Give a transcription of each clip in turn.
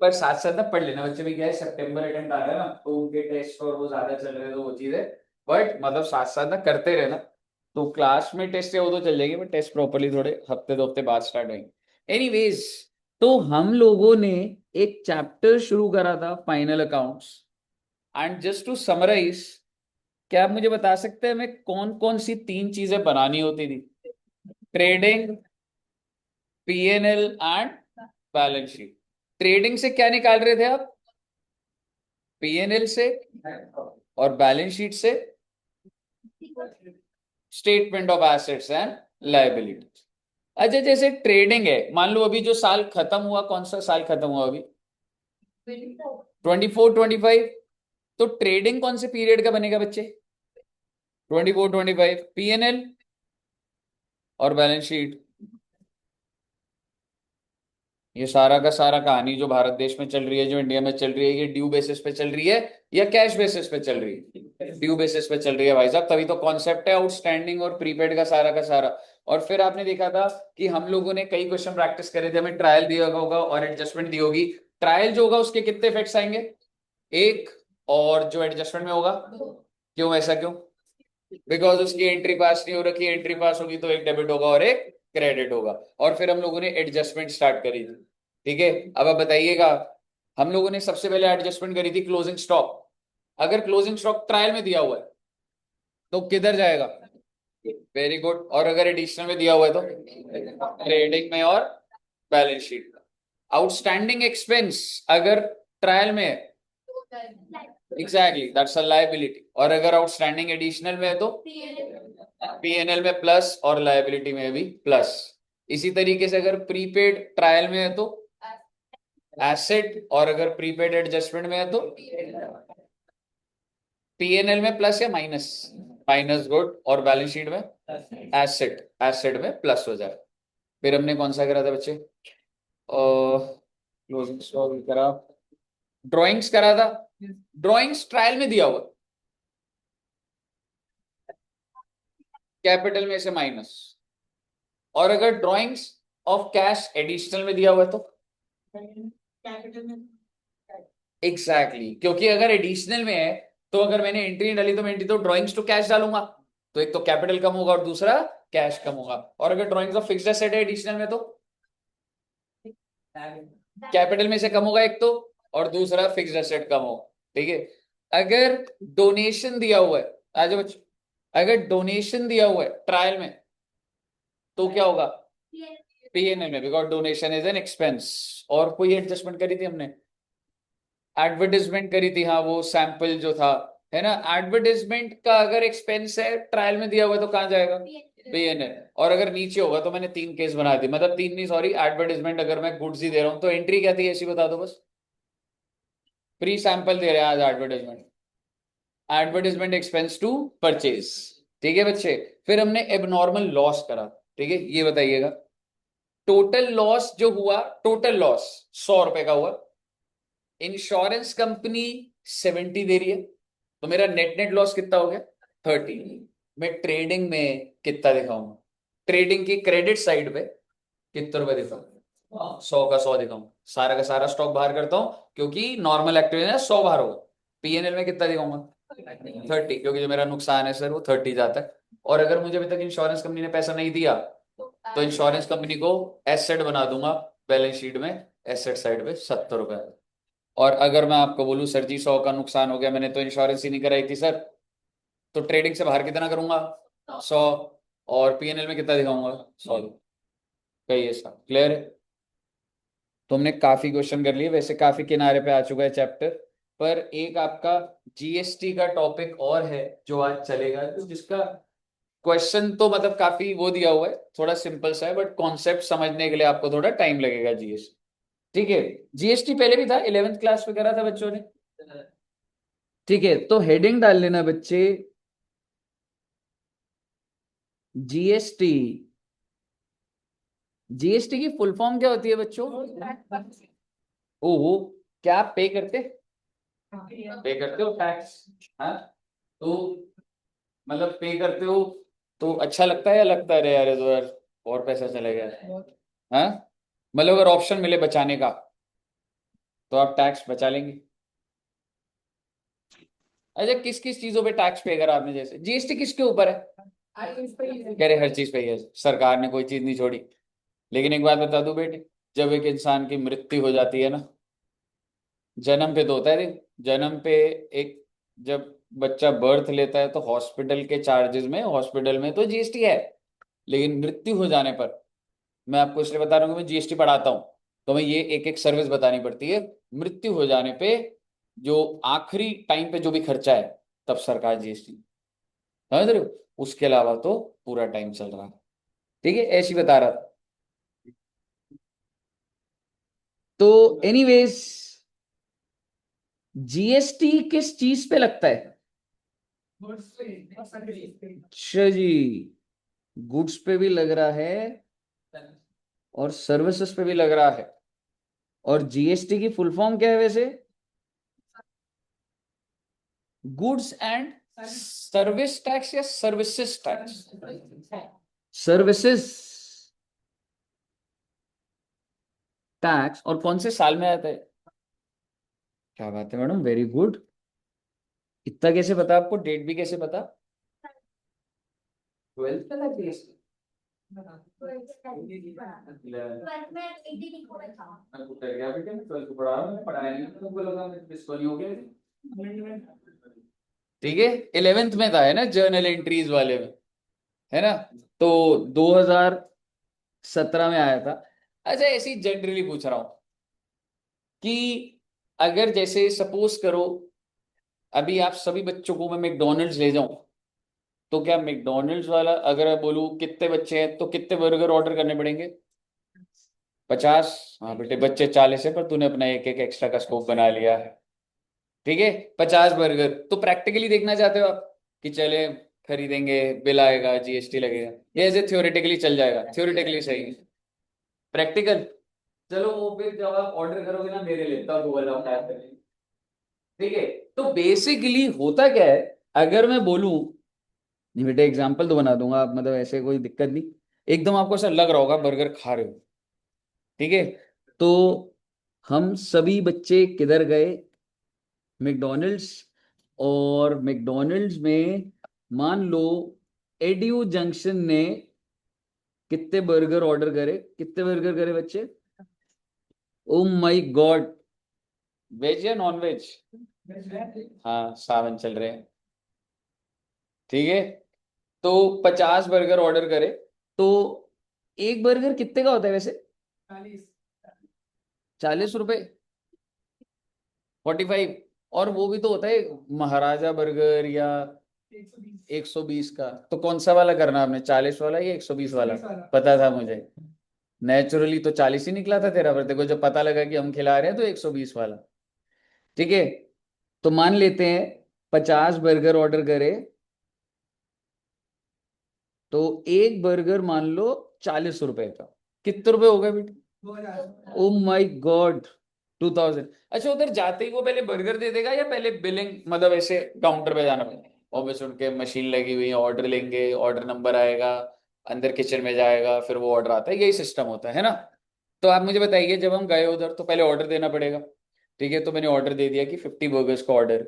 पर साथ साथ ना पढ़ लेना बच्चे भी, क्या है सितंबर अटेम्प्ट आ रहा है ना, तो उनके टेस्ट और वो ज्यादा चल रहे हैं, तो वो चीज है। बट मतलब साथ साथ ना करते रहना। तो क्लास में टेस्ट है वो तो चल जाएगी, बट टेस्ट प्रॉपरली थोड़े हफ्ते 2 हफ्ते बाद स्टार्ट होंगे। एनीवेज, तो हम लोगों ने एक चैप्टर शुरू करा था, final accounts. And just to summarise, क्या आप मुझे बता सकते हैं हमें कौन कौन सी 3 चीजें बनानी होती थी? Trading, PNL and balance sheet. Trading से क्या निकाल रहे थे आप? पीएनएल से, और बैलेंस शीट से statement of assets and liabilities. अच्छा, जैसे ट्रेडिंग है, मान लो अभी जो साल खत्म हुआ, कौन सा साल खत्म हुआ अभी? 24-25। तो ट्रेडिंग कौन से पीरियड का बनेगा बच्चे? 24-25। पीएनएल और बैलेंस शीट, ये सारा का सारा कहानी जो भारत देश में चल रही है, जो इंडिया में चल रही है, ये ड्यू बेसिस पे चल रही है या कैश बेसिस पे चल रही है? ड्यू बेसिस पे चल रही है भाई साहब, तभी तो कॉन्सेप्ट है आउटस्टैंडिंग और प्रीपेड का सारा का सारा। और फिर आपने देखा था कि हम लोगों ने कई क्वेश्चन प्रैक्टिस करे थे, हमें ट्रायल दिया होगा और एडजस्टमेंट दी होगी। ट्रायल जो होगा उसके कितने इफेक्ट्स आएंगे? एक। और जो एडजस्टमेंट में होगा, क्यों, ऐसा क्यों? बिकॉज उसकी एंट्री पास नहीं हो रखी, एंट्री पास होगी तो एक डेबिट होगा और एक क्रेडिट होगा। और फिर हम लोगों ने एडजस्टमेंट स्टार्ट करी थी। ठीक है, अब आप बताइएगा, हम लोगों ने सबसे पहले एडजस्टमेंट करी थी क्लोजिंग स्टॉक। अगर क्लोजिंग स्टॉक ट्रायल में दिया हुआ है तो किधर जाएगा? Very good. और अगर एडिशनल में दिया हुआ है तो ट्रेडिंग में और बैलेंस शीट में। आउटस्टैंडिंग एक्सपेंस अगर ट्रायल में है, एग्जैक्टली दैट्स अ लायबिलिटी। और अगर आउटस्टैंडिंग एडिशनल में है तो पीएनएल में प्लस और लायबिलिटी में भी प्लस। इसी तरीके से अगर प्रीपेड ट्रायल में है तो एसेट, और अगर प्रीपेड एडजस्टमेंट में है तो पीएनएल में प्लस या माइनस? Minus, good. और बैलेंस शीट में एसेट, एसेट में प्लस हो जाए। फिर हमने कौन सा करा था बच्चे? क्लोजिंग स्टॉक करा, ड्राइंग्स करा था। ड्राइंग्स ट्रायल में दिया हुआ, कैपिटल में से माइनस। और अगर ड्राइंग्स ऑफ कैश एडिशनल में दिया हुआ है तो एग्जैक्टली क्योंकि अगर एडिशनल में है तो अगर मैंने एंट्री डाली तो मैं एंट्री तो ड्राइंग्स टू कैश डालूंगा, तो एक तो कैपिटल कम होगा और दूसरा कैश कम होगा। और अगर ड्राइंग्स ऑफ फिक्स्ड एसेट है एडिशनल में तो कैपिटल में से कम होगा एक तो, और दूसरा फिक्स्ड एसेट कम होगा। ठीक है, अगर डोनेशन दिया हुआ है, आज बच्चों, अगर डोनेशन दिया हुआ है ट्रायल में तो क्या होगा? पीएनएल में, because donation is an expense. और कोई एडजस्टमेंट करी थी हमने? एडवर्टाइजमेंट करी थी, हाँ, वो सैंपल जो था, है ना। एडवर्टाइजमेंट का अगर एक्सपेंस है ट्रायल में दिया हुआ है तो कहाँ जाएगा? पीएनएल। और अगर नीचे होगा तो मैंने 3 केस बना दी, मतलब 3 नहीं, सॉरी, एडवर्टाइजमेंट अगर मैं गुड्स ही दे रहा हूँ तो एंट्री क्या थी ऐसी बता दो बस। फ्री सैंपल दे रहे हैं आज advertisement, advertisement expense to purchase. ठीक है बच्चे, फिर हमने एबनॉर्मल लॉस करा। ठीक है, ये बताइएगा, टोटल लॉस जो हुआ, टोटल लॉस 100 रुपए का हुआ, इंश्योरेंस कंपनी 70 दे रही है, तो मेरा नेट नेट लॉस कितना हो गया? 30। मैं ट्रेडिंग में कितना दिखाऊंगा? ट्रेडिंग की क्रेडिट साइड पे कितने रुपए दिखाऊंगा? 100 का 100 दिखाऊंगा, सारा का सारा स्टॉक बाहर करता हूं क्योंकि नॉर्मल एक्टिव है 100 बाहर होगा। पीएनएल में कितना दिखाऊंगा? 30, क्योंकि जो मेरा नुकसान है सर वो 30 जाता है। और अगर मुझे अभी तक इंश्योरेंस कंपनी ने पैसा नहीं दिया तो इंश्योरेंस कंपनी को एसेट बना दूंगा बैलेंस शीट में, एसेट साइड पे 70 रुपए। और अगर मैं आपको बोलूं सर जी 100 का नुकसान हो गया, मैंने तो इंश्योरेंस ही नहीं कराई थी सर, तो ट्रेडिंग से बाहर कितना करूंगा? 100। और पीएनएल में कितना दिखाऊंगा? 100। कहिए सर, क्लियर है? तो हमने काफी क्वेश्चन कर लिए, वैसे काफी किनारे पे आ चुका है चैप्टर। पर एक आपका जीएसटी का टॉपिक और है जो आज चलेगा, तो जिसका क्वेश्चन तो मतलब काफी वो दिया हुआ है, थोड़ा सिंपल सा है, बट कॉन्सेप्ट समझने के लिए आपको थोड़ा टाइम लगेगा जीएसटी। ठीक है, जीएसटी पहले भी था, 11th क्लास में करा था बच्चों ने। ठीक है, तो हेडिंग डाल लेना बच्चे, जीएसटी। जीएसटी की फुल फॉर्म क्या होती है बच्चों? ओहो, क्या आप पे करते हो टैक्स? हाँ, तो मतलब पे करते हो तो अच्छा लगता है या लगता है अरे यार ये तो यार और पैसा चले गया? हाँ, मतलब अगर ऑप्शन मिले बचाने का तो आप टैक्स बचा लेंगे। अच्छा, किस किस चीजों पे टैक्स पे अगर आपने, जैसे जीएसटी किसके ऊपर है? कह रहे हर चीज पे ही है, सरकार ने कोई चीज नहीं छोड़ी। लेकिन एक बात बता दूं बेटे, जब एक इंसान की मृत्यु हो जाती है ना, जन्म पे तो होता है देख, जन्म पे एक, जब बच्चा बर्थ लेता है तो हॉस्पिटल के चार्जेस में, हॉस्पिटल में तो जीएसटी है। लेकिन मृत्यु हो जाने पर, मैं आपको इसलिए बता रहा हूँ कि मैं जीएसटी पढ़ाता हूँ, तो मैं ये एक एक सर्विस बतानी पड़ती है। मृत्यु हो जाने पे जो आखिरी टाइम पे जो भी खर्चा है, तब सरकार जीएसटी, समझ रहे हो? उसके अलावा तो पूरा टाइम चल रहा है। ठीक है, ऐसी बता रहा था। तो एनीवेज, जीएसटी किस चीज पे लगता है? अच्छा जी, गुड्स पे भी लग रहा है और सर्विसेज पे भी लग रहा है। और जीएसटी की फुल फॉर्म क्या है वैसे? गुड्स एंड सर्विस टैक्स या सर्विसेज टैक्स? Services tax. और कौन से साल में आता है? क्या बात है मैडम, वेरी गुड। इतना कैसे पता आपको, डेट भी कैसे पता? 12th का था जीएसटी? ठीक है, 11th में था, है ना, जर्नल एंट्रीज वाले में, है ना? तो 2017 में आया था। अच्छा, ऐसे ही जनरली पूछ रहा हूं कि अगर जैसे सपोज करो, अभी आप सभी बच्चों को मैं मैकडोनल्ड्स ले जाऊं, तो क्या मैकडोनल्ड्स वाला, अगर मैं बोलूं कितने बच्चे हैं तो कितने बर्गर ऑर्डर करने पड़ेंगे? 50? हाँ बेटे, बच्चे 40 है पर तूने अपना एक एक एक्स्ट्रा का स्कोप बना लिया है। ठीक है, 50 बर्गर। तो प्रैक्टिकली देखना चाहते हो आप कि चले खरीदेंगे, बिल आएगा, जीएसटी लगेगा, ये ऐसे थ्योरेटिकली चल जाएगा? थ्योरेटिकली सही है, प्रैक्टिकल। चलो वो फिर जब आप ऑर्डर करोगे ना, मेरे लिए तब गूगल आप टाइप करेंगे। ठीक है, तो बेसिकली होता क्या है, अगर मैं बोलूं, नहीं बेटा एग्जाम्पल तो बना दूंगा, आप मतलब ऐसे कोई दिक्कत नहीं, एकदम आपको ऐसा लग रहा होगा बर्गर खा रहे हो। ठीक है, तो हम सभी बच्चे किधर गए? मैकडोनल्ड्स। और मैकडोनल्ड्स में मान लो एडयू जंक्शन ने कितने बर्गर ऑर्डर करे, कितने बर्गर करे बच्चे? ओ माय गॉड, वेज या नॉन वेज? हाँ, सावन चल रहे हैं। ठीक है, तो 50 बर्गर ऑर्डर करे, तो एक बर्गर कितने का होता है वैसे? 40 रुपए? 45? और वो भी तो होता है महाराजा बर्गर या 120 का। तो कौन सा वाला करना आपने, 40 वाला या 120 वाला? पता था मुझे, नेचुरली तो 40 ही निकला था तेरा, पर देखो जब पता लगा कि हम खिला रहे हैं तो 120 वाला। ठीक है, तो मान लेते हैं 50 बर्गर ऑर्डर करे, तो एक बर्गर मान लो 40 रुपए का, कितने रुपए हो गए बेटा? ओ माय गॉड, 2000। अच्छा, उधर जाते ही वो पहले बर्गर दे देगा या पहले बिलिंग, मतलब ऐसे काउंटर पे जाना पड़ेगा? ऑब्वियस, उनके मशीन लगी हुई है, ऑर्डर लेंगे, ऑर्डर नंबर आएगा, अंदर किचन में जाएगा, फिर वो ऑर्डर आता है, यही सिस्टम होता है ना? तो आप मुझे बताइए, जब हम गए उधर तो पहले ऑर्डर देना पड़ेगा। ठीक है, तो मैंने ऑर्डर दे दिया कि 50 बर्गर्स का ऑर्डर।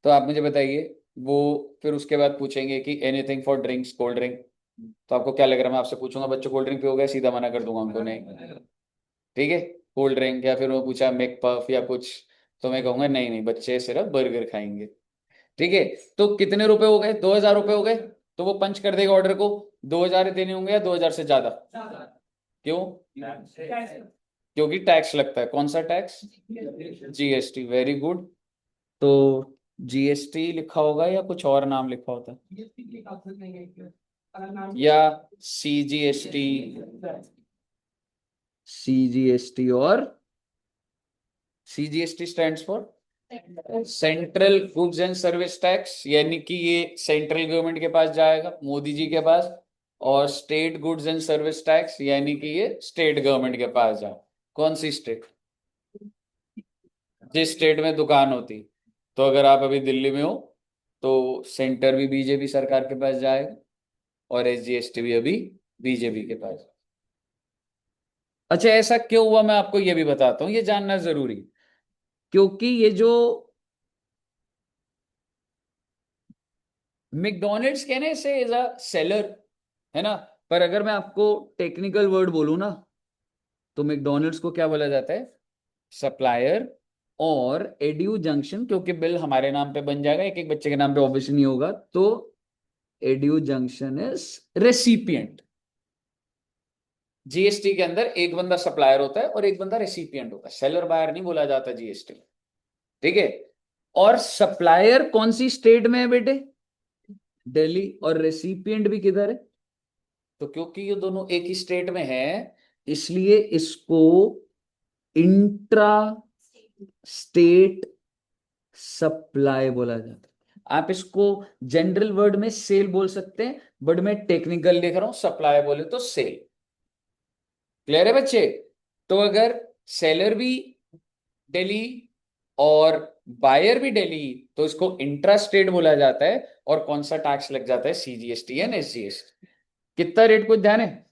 तो आप मुझे बताइए, वो फिर उसके बाद पूछेंगे कि anything for drinks, cold drink. तो आपको क्या लग रहा है, मैं आपसे पूछूंगा बच्चों कोल्ड ड्रिंक पियोगे, सीधा मना कर दूंगा उनको नहीं? ठीक है, कोल्ड ड्रिंक, या फिर वो पूछा मेक पफ या कुछ, तो मैं कहूंगा नहीं नहीं, बच्चे सिर्फ बर्गर खाएंगे। ठीक है, तो कितने रुपए हो गए? 2000 रुपए हो गए। तो वो पंच कर देगा ऑर्डर को, 2000 देने होंगे या 2000 से ज्यादा? क्यों? क्योंकि टैक्स लगता है। कौन सा टैक्स? GST, very good. तो जीएसटी लिखा होगा या कुछ और नाम लिखा होता है, या सीजीएसटी? सीजीएसटी, और CGST stands for central goods and service tax, यानी कि ये सेंट्रल गवर्नमेंट के पास जाएगा, मोदी जी के पास। और state goods and service tax, यानी कि ये स्टेट गवर्नमेंट के पास जाए। कौन सी स्टेट? जिस स्टेट में दुकान होती। तो अगर आप अभी दिल्ली में हो, तो सेंटर भी बीजेपी सरकार के पास जाएगा, और एसजीएसटी भी अभी बीजेपी के पास। अच्छा, ऐसा क्यों हुआ मैं आपको ये भी बताता हूँ, ये जानना जरूरी। क्योंकि ये जो मैकडोनल्ड्स कहने से इज अ सेलर, है ना, पर अगर मैं आपको टेक्निकल वर्ड बोलूं ना, तो मैकडोनल्ड्स को क्या बोला जाता है? सप्लायर। और एड्यू जंक्शन, क्योंकि बिल हमारे नाम पे बन जाएगा, एक एक बच्चे के नाम पे ऑब्वियसली नहीं होगा, तो edu junction is recipient. GST के अंदर एक बंदा सप्लायर होता है और एक बंदा रेसिपिएंट होता है, सेलर बायर नहीं बोला जाता जीएसटी, ठीक है। और सप्लायर कौन सी स्टेट में है बेटे? दिल्ली। और रेसिपिएंट भी किधर है? तो क्योंकि ये दोनों एक ही स्टेट में है, इसलिए इसको इंट्रा स्टेट सप्लाई बोला जाता है। आप इसको जनरल वर्ड में सेल बोल सकते हैं, बट मैं टेक्निकल लिख रहा हूं, सप्लाई बोले तो सेल। क्लियर है बच्चे? तो अगर सेलर भी दिल्ली और बायर भी दिल्ली, तो इसको इंट्रा स्टेट बोला जाता है। और कौन सा टैक्स लग जाता है? CGST and SGST. कितना रेट कुछ ध्यान है?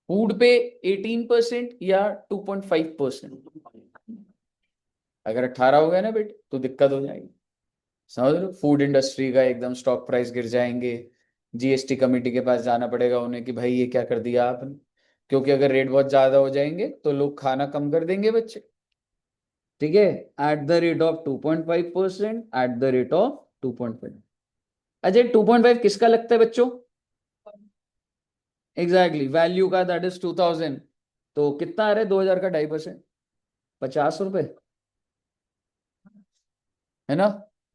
फूड पे 18% या 2.5%। अगर 18 हो गया ना बेटे तो दिक्कत हो जाएगी, समझ लो। फूड इंडस्ट्री का एकदम स्टॉक प्राइस गिर जाएंगे, जीएसटी कमेटी के पास जाना पड़ेगा उन्हें कि भाई ये क्या कर दिया आपने। क्योंकि अगर रेट बहुत ज्यादा हो जाएंगे तो लोग खाना कम कर देंगे बच्चे, ठीक है। At the rate of 2.5%, at the rate of 2.5। अच्छा, 2.5 किसका लगता है बच्चों? एग्जैक्टली वैल्यू का, दैट इज 2000। तो कितना आ रहा है 2000 का 2.5%? 50 रुपए, है ना।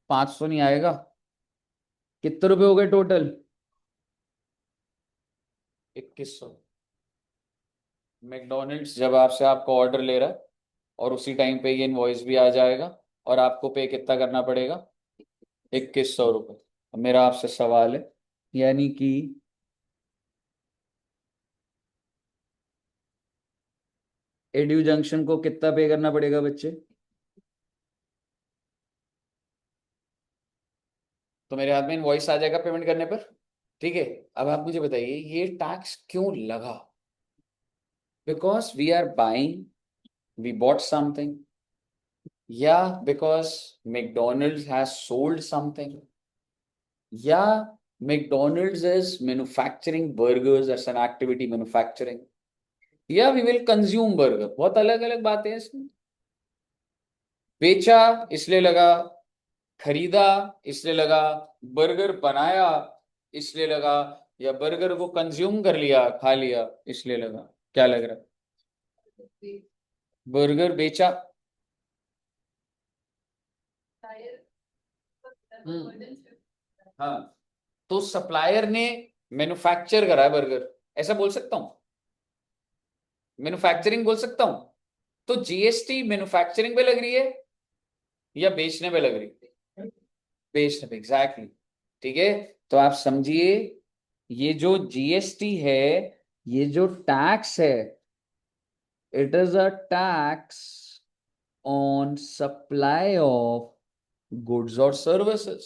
500 नहीं आएगा। कितने रुपए हो गए टोटल? 2100। मैकडोनल्ड्स जब आपसे आपको ऑर्डर ले रहा है और उसी टाइम पे ये इनवॉइस भी आ जाएगा, और आपको पे कितना करना पड़ेगा? 2100 रुपये। अब मेरा आपसे सवाल है, यानी कि एड्यू जंक्शन को कितना पे करना पड़ेगा बच्चे? तो मेरे हाथ में इनवॉइस आ जाएगा पेमेंट करने पर, ठीक है। अब आप मुझे बताइए ये टैक्स क्यों लगा? Because we are buying, we bought something, या because McDonald's has sold something, या McDonald's is manufacturing burgers as an activity manufacturing, या वी विल कंज्यूम बर्गर। बहुत अलग अलग बातें हैं इसमें। बेचा इसलिए लगा, खरीदा इसलिए लगा, बर्गर बनाया इसलिए लगा, या बर्गर को कंज्यूम कर लिया, खा लिया इसलिए लगा। क्या लग रहा है? बर्गर बेचा। हम्म, हाँ। तो सप्लायर ने मैन्युफैक्चर करा है बर्गर, ऐसा बोल सकता हूँ, मैन्युफैक्चरिंग बोल सकता हूँ। तो जीएसटी मैन्युफैक्चरिंग पे लग रही है या बेचने पे लग रही है? बेचने पे, एग्जैक्टली, ठीक है। तो आप समझिए, ये जो जीएसटी है, ये जो टैक्स है, it is a tax on supply of goods और सर्विसेज।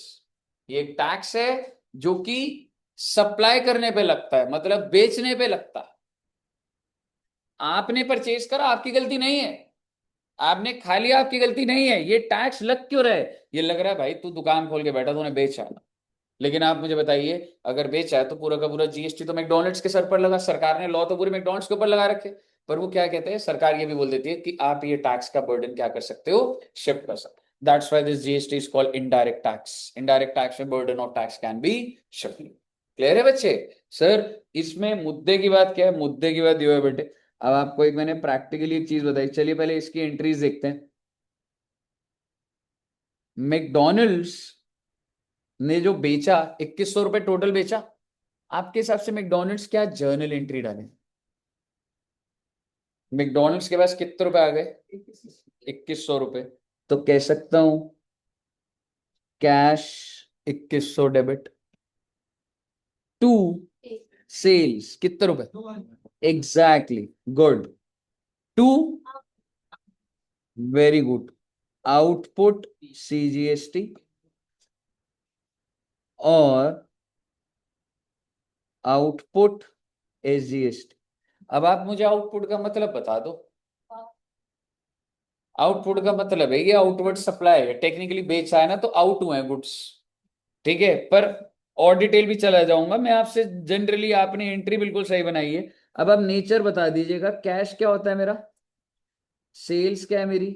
ये एक टैक्स है जो कि सप्लाई करने पे लगता है, मतलब बेचने पे लगता है। आपने परचेज करा, आपकी गलती नहीं है। आपने खा लिया, आपकी गलती नहीं है। ये टैक्स लग क्यों रहा है? ये लग रहा है भाई तू दुकान खोल के बैठा, तूने बेचा। लेकिन आप मुझे बताइए, अगर बेचा है तो पूरा का पूरा जीएसटी तो मैकडोनल्ड्स के सर पर लगा। सरकार ने लॉ तो पूरे मैकडोनल्ड्स के ऊपर लगा रखे। पर वो क्या कहते हैं, सरकार ये भी बोल देती है कि आप ये टैक्स का बर्डन क्या कर सकते हो? शिफ्ट कर सकते। That's why this GST is called indirect tax. Indirect tax में burden of tax can be shift. Clear है बच्चे? सर इसमें मुद्दे की बात क्या है? मुद्दे की बात ये है बेटे, अब आपको एक मैंने प्रैक्टिकली एक चीज बताई, चलिए पहले इसकी एंट्रीज देखते हैं। मैकडोनल्ड्स ने जो बेचा, 2100 रुपए टोटल बेचा। आपके हिसाब से मैकडोनल्ड्स क्या जर्नल एंट्री डाले? मैकडोनल्ड्स के पास कितने रुपए आ गए? 2100 रुपए। तो कह सकता हूं कैश 2100 डेबिट टू सेल्स कितने रुपए? Exactly, good. To, very good, output CGST और आउटपुट एसजीएसटी। अब आप मुझे आउटपुट का मतलब बता दो। आउटपुट का मतलब है ये आउटवर्ड सप्लाई है, टेक्निकली बेचा है ना तो आउट हुए हैं गुड्स, ठीक है। पर और डिटेल भी चला जाऊंगा मैं आपसे, जनरली आपने एंट्री बिल्कुल सही बनाई है। अब आप नेचर बता दीजिएगा, कैश क्या होता है मेरा, सेल्स क्या है मेरी,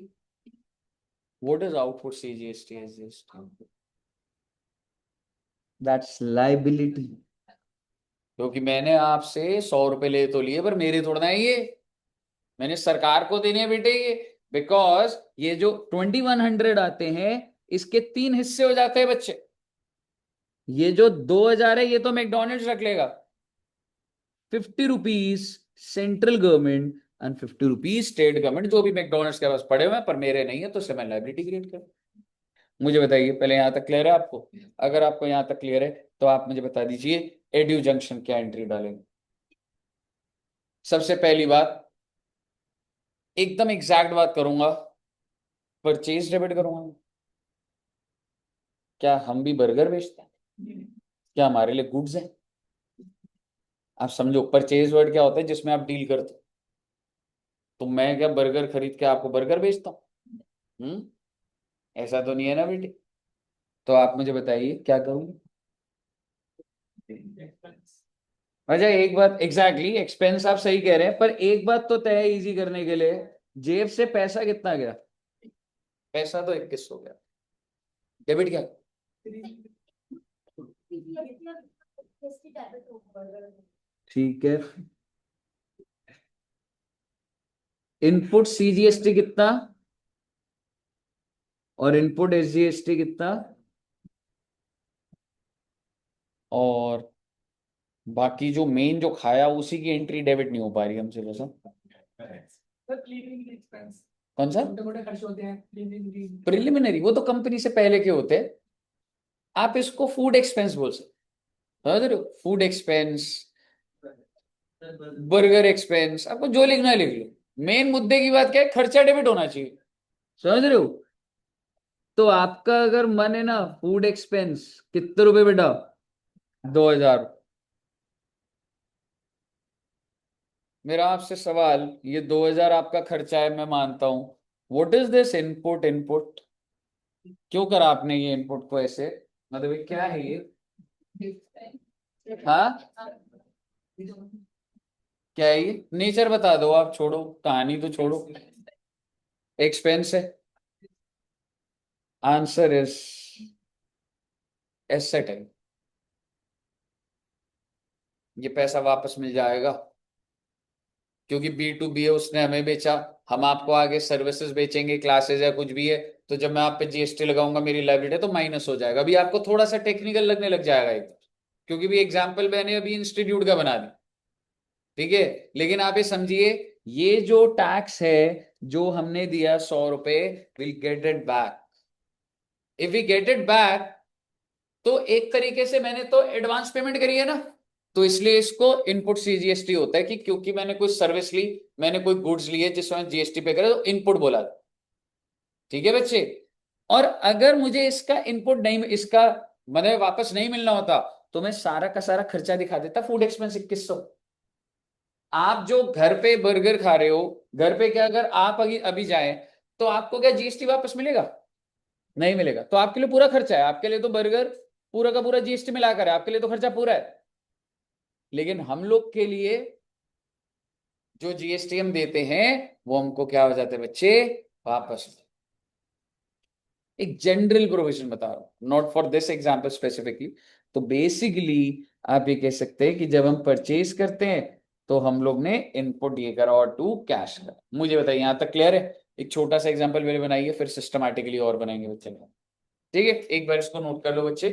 what is output CGST as this, that's liability. क्योंकि मैंने आपसे 100 रुपए ले तो लिए, पर मेरे थोड़ा ना है ये, मैंने सरकार को देने हैं बेटे ये। बिकॉज ये जो 2100 आते हैं, इसके 3 हिस्से हो जाते हैं बच्चे। ये जो 2000 है ये तो मैकडोनल्ड्स रख लेगा, 50 rupees central government and 50 rupees state government, जो भी मैकडोनल्ड्स के पास पड़े हुए हैं, पर मेरे नहीं है, तो इससे मैं लाइबिलिटी क्रिएट कर। मुझे बताइए पहले यहां तक क्लियर है आपको? अगर आपको यहां तक क्लियर है तो आप मुझे बता दीजिए एड्यू जंक्शन क्या एंट्री डालेंगे। सबसे पहली बात, एकदम एग्जैक्ट बात करूंगा, परचेज डेबिट करूंगा। क्या हम भी बर्गर बेचते हैं? क्या हमारे लिए गुड्स है? आप समझो परचेज वर्ड क्या होता है, जिसमें आप डील करते हो। तो मैं क्या बर्गर खरीद के आपको बर्गर बेचता हूँ? ऐसा तो नहीं है ना बेटे। तो आप मुझे बताइए क्या करूंगी। अच्छा एक बात, एग्जैक्टली एक्सपेंस आप सही कह रहे हैं, पर एक बात तो तय है इजी करने के लिए, जेब से पैसा कितना गया? पैसा तो 21 हो गया। डेबिट क्या? ठीक है। इनपुट सीजीएसटी कितना और इनपुट एसजीएसटी कितना, और बाकी जो मेन जो खाया उसी की एंट्री डेबिट नहीं हो पा रही हमसे बस। कौन सा खर्च होते हैं प्रिलिमिनरी, वो तो कंपनी से पहले के होते हैं। आप इसको फूड एक्सपेंस बोल सकते, समझ रहे हो, फूड एक्सपेंस, बर्गर एक्सपेंस, आपको जो लिखना है लिख लो। मेन मुद्दे की बात क्या है, खर्चा डेबिट होना चाहिए, समझ रहे हो। तो आपका अगर मन है ना फूड एक्सपेंस कितने रुपए बेटा, 2000। मेरा आपसे सवाल, ये 2000 आपका खर्चा है मैं मानता हूं, what is this input, input क्यों करा आपने ये इनपुट को ऐसे, मतलब ये क्या है ये? हाँ क्या है ये, नेचर बता दो आप, छोड़ो कहानी तो छोड़ो। एक्सपेंस है, आंसर इज एसेट है। ये पैसा वापस मिल जाएगा, क्योंकि बी टू बी है, उसने हमें बेचा, हम आपको आगे सर्विसेज बेचेंगे, क्लासेस या कुछ भी है, तो जब मैं आप पे जीएसटी लगाऊंगा मेरी लाइबिलिटी तो माइनस हो जाएगा। अभी आपको थोड़ा सा टेक्निकल लगने लग जाएगा एक, क्योंकि भी एग्जाम्पल मैंने अभी इंस्टीट्यूट का बना दी, ठीक है। लेकिन आप ये समझिए, ये जो टैक्स है जो हमने दिया 100 रुपए, will get it back. If we get it back, तो एक तरीके से मैंने तो एडवांस पेमेंट करी है ना, तो इसलिए इसको इनपुट सीजीएसटी होता है, कि क्योंकि मैंने कोई सर्विस ली, मैंने कोई गुड्स लिए जिसमें जीएसटी पे करे, तो इनपुट बोला, ठीक है बच्चे। और अगर मुझे इसका इनपुट नहीं, इसका मतलब वापस नहीं मिलना होता, तो मैं सारा का सारा खर्चा दिखा देता, फूड एक्सपेंस 2100। आप जो घर पे बर्गर खा रहे हो, घर पे क्या, अगर आप अभी अभी जाए तो आपको क्या जीएसटी वापस मिलेगा? नहीं मिलेगा। तो आपके लिए पूरा खर्चा है, आपके लिए तो बर्गर पूरा का पूरा जीएसटी मिलाकर है, आपके लिए तो खर्चा पूरा है। लेकिन हम लोग के लिए जो जीएसटी हम देते हैं, वो हमको क्या हो जाते हैं बच्चे, वापस। एक जनरल प्रोविजन बता रहा हूं, not for this example specifically. तो बेसिकली आप ये कह सकते हैं कि जब हम परचेज करते हैं तो हम लोग ने इनपुट ये करा और टू कैश करा। मुझे बताइए यहां तक क्लियर है? एक छोटा सा एग्जांपल मेरे बनाइए, फिर सिस्टमैटिकली और बनाएंगे बच्चे। ठीक है, एक बार इसको नोट कर लो बच्चे।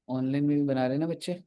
ऑनलाइन में भी बना रहे हैं ना बच्चे।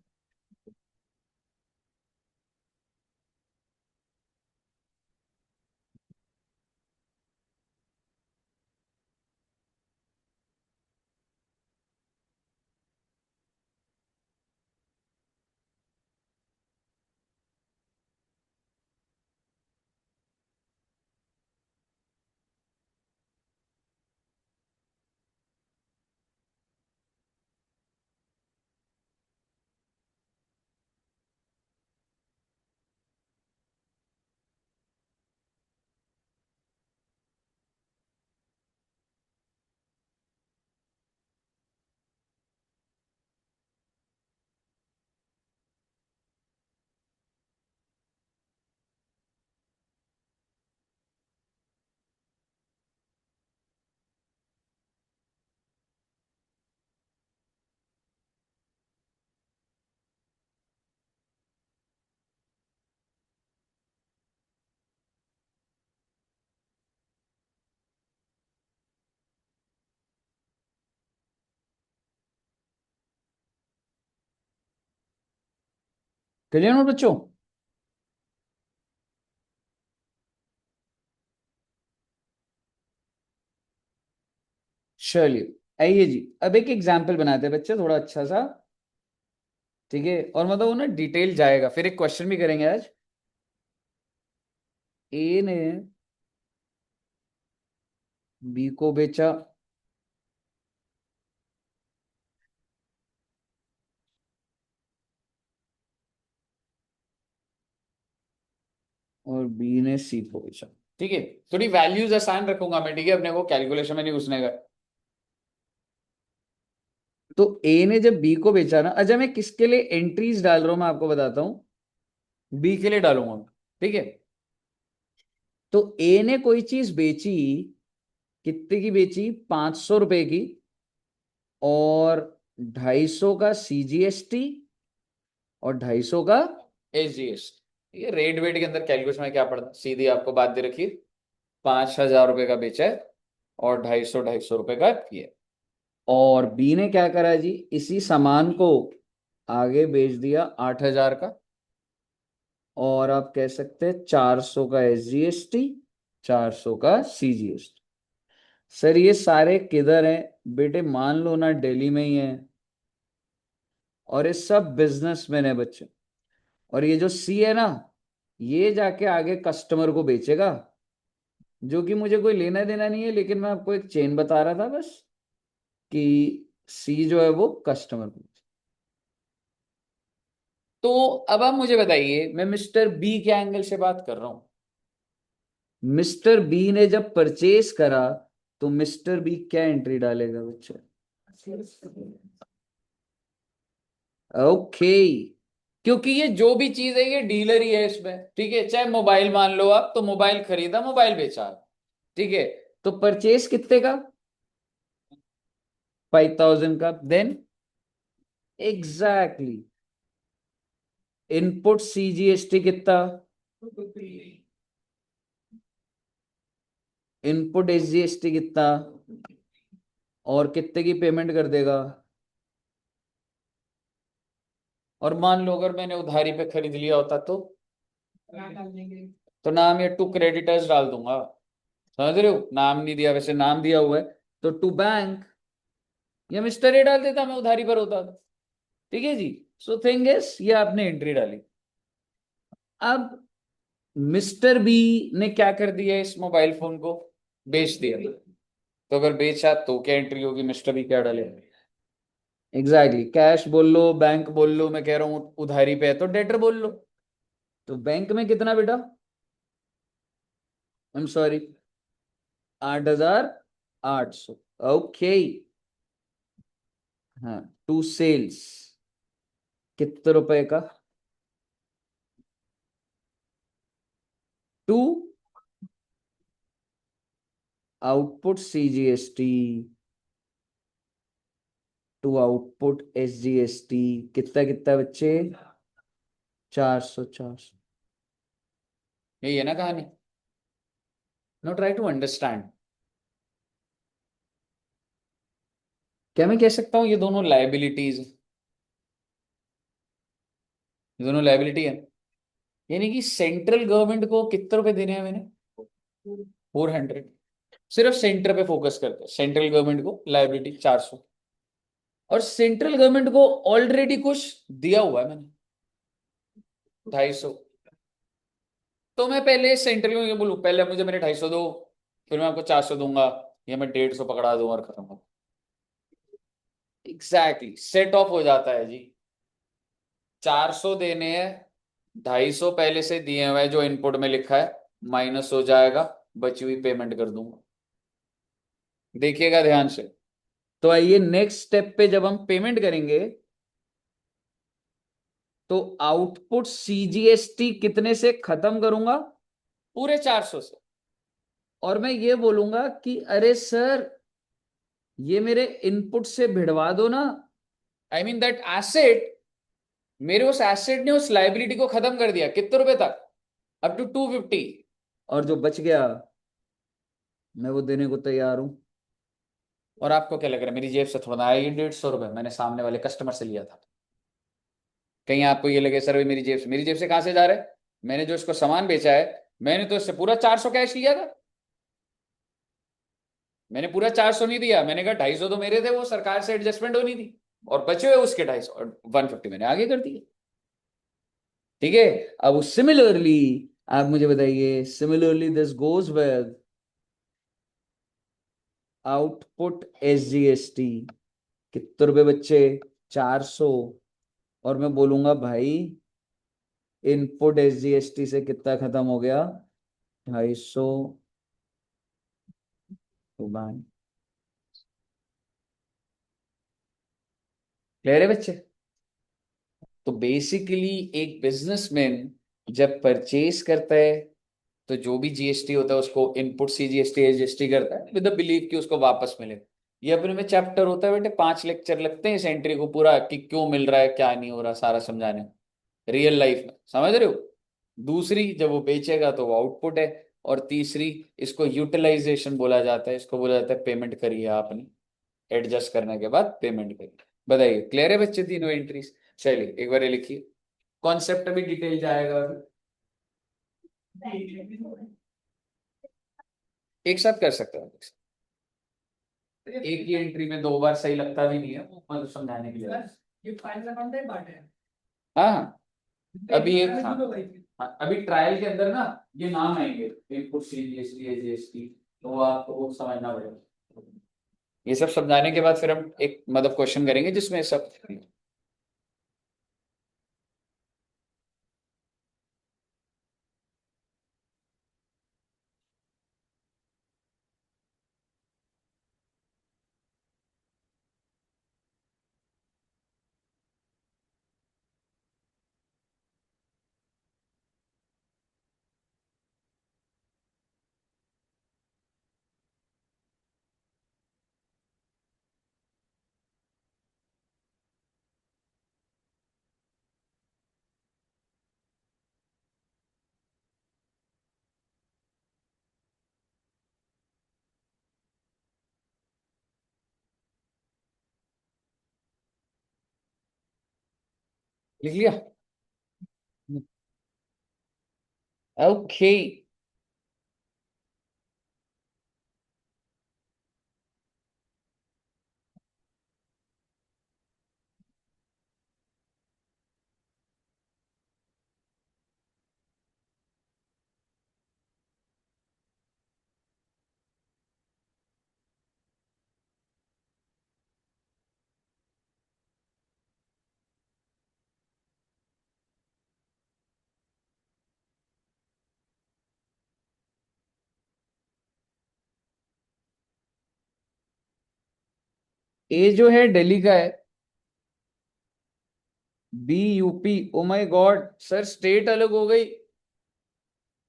क्लियर नोट बच्चों। चलिए आइए जी, अब एक एग्जाम्पल बनाते हैं बच्चे थोड़ा अच्छा सा। ठीक है, और मतलब वो ना डिटेल जाएगा, फिर एक क्वेश्चन भी करेंगे आज। ए ने बी को बेचा, और बी ने सी को बेचा। ठीक है, थोड़ी वैल्यूज आसान रखूंगा मैं, ठीक है, अपने को कैलकुलेशन में नहीं घुसने का। तो ए ने जब बी को बेचा ना, अच्छा मैं किसके लिए एंट्रीज डाल रहा हूं मैं आपको बताता हूं। बी के लिए डालूंगा मैं, ठीक है। तो ए ने कोई चीज बेची, कितने की बेची, 500 रुपए की, और 250 का सीजीएसटी और 250 का एसजीएसटी। ये रेट वेट के अंदर कैलकुलेशन में क्या पड़ता, सीधी आपको बात दे रखी, 5,000 रुपए का बेचा है और 250 रुपए का किया। और बी ने क्या करा जी, इसी सामान को आगे बेच दिया 8,000 का, और आप कह सकते हैं 400 का एसजीएसटी, 400 का सीजीएसटी। सर ये सारे किधर हैं बेटे, मान लो ना दिल्ली में ही है, और ये सब बिजनेसमैन है बच्चे। और ये जो सी है ना, ये जाके आगे कस्टमर को बेचेगा, जो कि मुझे कोई लेना देना नहीं है, लेकिन मैं आपको एक चेन बता रहा था बस, कि सी जो है वो कस्टमर को। तो अब आप मुझे बताइए, मैं मिस्टर बी के एंगल से बात कर रहा हूं। मिस्टर बी ने जब परचेज करा, तो मिस्टर बी क्या एंट्री डालेगा बच्चे। ओके, क्योंकि ये जो भी चीज है ये डीलर ही है इसमें, ठीक है। चाहे मोबाइल मान लो आप, तो मोबाइल खरीदा मोबाइल बेचा, ठीक है। तो परचेज कितने का, 5,000 का। देन एग्जैक्टली, इनपुट सीजीएसटी कितना, इनपुट एसजीएसटी कितना, और कितने की पेमेंट कर देगा। और मान लो अगर मैंने उधारी पे खरीद लिया होता तो नाम ये टू क्रेडिटर्स डाल दूंगा। समझ रहे हो, नाम नहीं दिया, वैसे नाम दिया हुआ है, तो टू बैंक या मिस्टर ए डाल देता, मैं उधारी पर होता। ठीक है जी। सो थिंग इज, ये आपने एंट्री डाली। अब मिस्टर बी ने क्या कर दिया, इस मोबाइल फोन को बेच दिया। तो अगर बेचा तो क्या एंट्री होगी, मिस्टर बी क्या डाले। Exactly exactly. कैश बोल लो, बैंक बोल लो, मैं कह रहा हूं उधारी पे है तो डेटर बोल लो। तो बैंक में कितना बेटा, आई एम सॉरी, 8,800। ओके, हाँ, टू सेल्स कितने रुपए का, to output CGST, to output SGST कितना कितना बच्चे 400 400 यही है ना कहानी। No try to understand. क्या मैं कह सकता हूं ये दोनों लायबिलिटीज, ये दोनों लायबिलिटी है। यानी कि सेंट्रल गवर्नमेंट को कितने रुपए देने हैं मैंने 400। सिर्फ सेंटर पे फोकस करते हैं, सेंट्रल गवर्नमेंट को लायबिलिटी 400, और सेंट्रल गवर्नमेंट को ऑलरेडी कुछ दिया हुआ है मैंने 250। तो मैं पहले सेंट्रल को ये बोलूं, पहले आप मुझे मेरे 250 दो, फिर मैं आपको 400 दूंगा, या मैं 150 पकड़ा दूं और खत्म हो। एग्जैक्टली सेट ऑफ हो जाता है जी। 400 देने हैं, 250 पहले से दिए हुए हैं जो इनपुट में लिखा है, माइनस हो जाएगा, बची हुई पेमेंट कर दूंगा। देखिएगा ध्यान से। तो आइए नेक्स्ट स्टेप पे जब हम पेमेंट करेंगे तो आउटपुट CGST कितने से खत्म करूंगा, पूरे 400 से। और मैं ये बोलूंगा कि अरे सर ये मेरे इनपुट से भिड़वा दो ना, आई मीन दैट एसेट, मेरे उस एसेट ने उस लाइबिलिटी को खत्म कर दिया कितने रुपए तक, अप टू 250। और जो बच गया मैं वो देने को तैयार हूं। और आपको क्या लग रहा है मेरी जेब से थोड़ा आया ये 150 रुपए मैंने सामने वाले कस्टमर से लिया था। कहीं आपको ये लगे सर मेरी जेब से, मेरी जेब से कहां से जा रहा है, मैंने जो इसको सामान बेचा है मैंने तो इससे पूरा 400 कैश लिया था। मैंने पूरा 400 नहीं दिया, मैंने कहा 250 तो मेरे थे, वो सरकार से एडजस्टमेंट होनी थी, और बचे हुए उसके 250 और 150 मैंने आगे कर दिए। ठीक है। अब सिमिलरली आप मुझे बताइए, similarly this goes with output SGST कितने रुपए बच्चे 400। और मैं बोलूंगा भाई इनपुट SGST से कितना खत्म हो गया 250। तो क्लियर है बच्चे। तो बेसिकली एक बिजनेसमैन जब परचेज करता है तो जो भी GST होता है उसको इनपुट CGST SGST करता है विद द बिलीव कि उसको वापस मिले। ये अपने में चैप्टर होता है बेटे, 5 लेक्चर लगते हैं इस एंट्री को पूरा कि क्यों मिल रहा है क्या नहीं हो रहा सारा समझाने, रियल लाइफ में समझ रहे हो। दूसरी जब वो बेचेगा तो वो आउटपुट है, और तीसरी इसको यूटिलाइजेशन बोला जाता है, इसको बोला जाता है पेमेंट करिए आपने, एडजस्ट करने के बाद पेमेंट करिए। बताइए क्लियर है बच्चे तीनों एंट्रीज। चलिए एक बार ये लिखिए, कॉन्सेप्ट अभी डिटेल जाएगा एक साथ कर सकते हो। एक ही एंट्री में 2 बार सही लगता भी नहीं है, वो मतलब समझाने के लिए। ये फाइनल अकाउंट है पार्ट है। हाँ हाँ, अभी एक हाँ, अभी ट्रायल के अंदर ना ये नाम आएंगे इनपुट CGST SGST, तो वो आपको वो समझना पड़ेगा। ये सब समझाने के बाद फिर हम एक मतलब क्वेश्चन करेंगे जिसमें सब। लिख लिया। ओके। ए जो है दिल्ली का है, B UP. Oh my God sir state अलग हो गई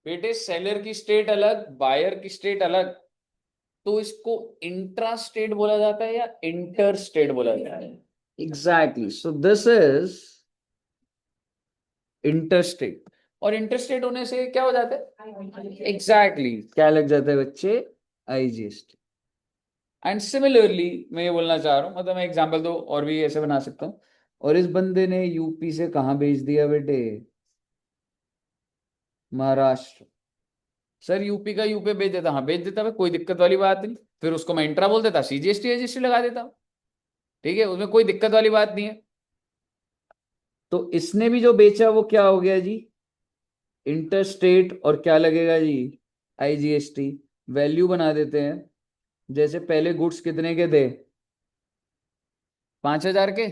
बेटे, सेलर की स्टेट अलग बायर की स्टेट अलग। तो इसको इंट्रा स्टेट बोला जाता है या इंटर स्टेट बोला जाता है। Exactly, so this is interstate. और इंटरस्टेट होने से क्या हो जाता है? एग्जैक्टली, क्या लग जाता है बच्चे? आईजीएसटी। एंड सिमिलरली मैं ये बोलना चाह रहा हूँ, मतलब मैं एग्जांपल दो और भी ऐसे बना सकता हूँ। और इस बंदे ने यूपी से कहाँ भेज दिया बेटे? महाराष्ट्र। सर यूपी का यूपी भेज देता, हाँ भेज देता, भाई कोई दिक्कत वाली बात नहीं। फिर उसको मैं इंट्रा बोल देता, सीजीएसटी एजीएसटी लगा देता, ठीक है, उसमें कोई दिक्कत वाली बात नहीं है। तो इसने भी जो बेचा वो क्या हो गया जी? इंटरस्टेट। और क्या लगेगा जी? आईजीएसटी। वैल्यू बना देते हैं। जैसे पहले गुड्स कितने के थे? 5,000 के।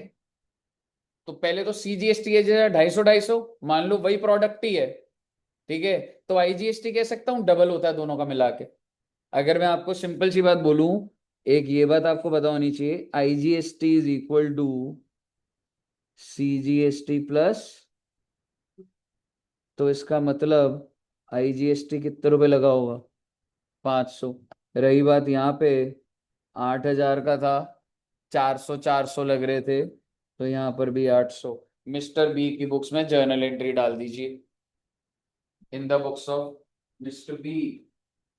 तो पहले तो सीजीएसटी है जैसे 250 250, मान लो वही प्रोडक्ट ही है, ठीक है। तो आईजीएसटी कह सकता हूँ डबल होता है दोनों का मिला के। अगर मैं आपको सिंपल सी बात बोलूं, एक ये बात आपको पता होनी चाहिए, IGST is equal to CGST plus. तो इसका मतलब आईजीएसटी कितने रुपए लगा होगा? 500। रही बात यहाँ पे, 8,000 का था, 400 400 लग रहे थे, तो यहाँ पर भी 800। मिस्टर बी की बुक्स में जर्नल एंट्री डाल दीजिए। In the books of mister B,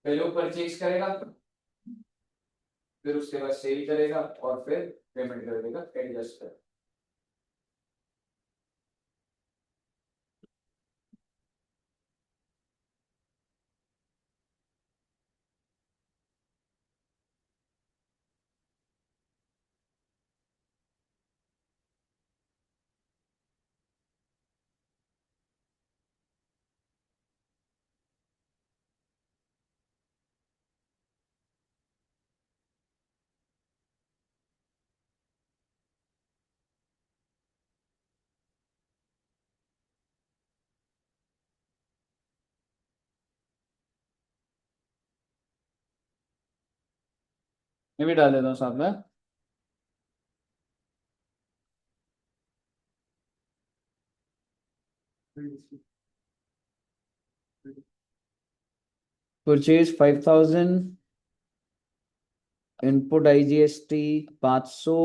पहले वो परचेज करेगा, फिर उसके बाद सेल करेगा, और फिर पेमेंट कर देगा एडजस्ट कर। मैं भी डाल देता हूँ साथ में। Purchase 5,000, input IGST 500,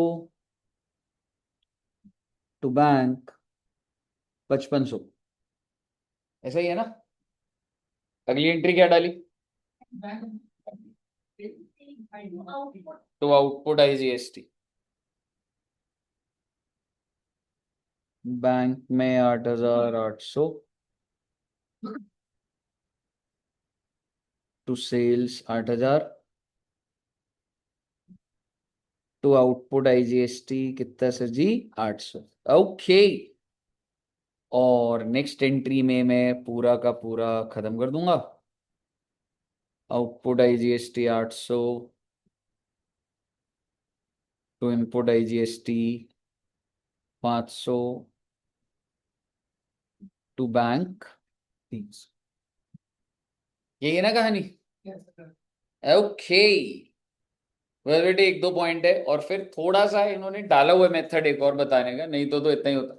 to bank 5500। ऐसा ही है ना? अगली एंट्री क्या डाली? तो आउटपुट आईजीएसटी, बैंक में 8,800, to sales 8,000, to output IGST कितना सर जी? 800। ओके। और नेक्स्ट एंट्री में मैं पूरा का पूरा खत्म कर दूंगा। Output IGST 800, to input IGST 500, to bank 300। यही है ना कहानी? ओके। वेल बेटे एक दो पॉइंट है, और फिर थोड़ा सा इन्होंने डाला हुआ मेथड एक और बताने का, नहीं तो इतना ही होता।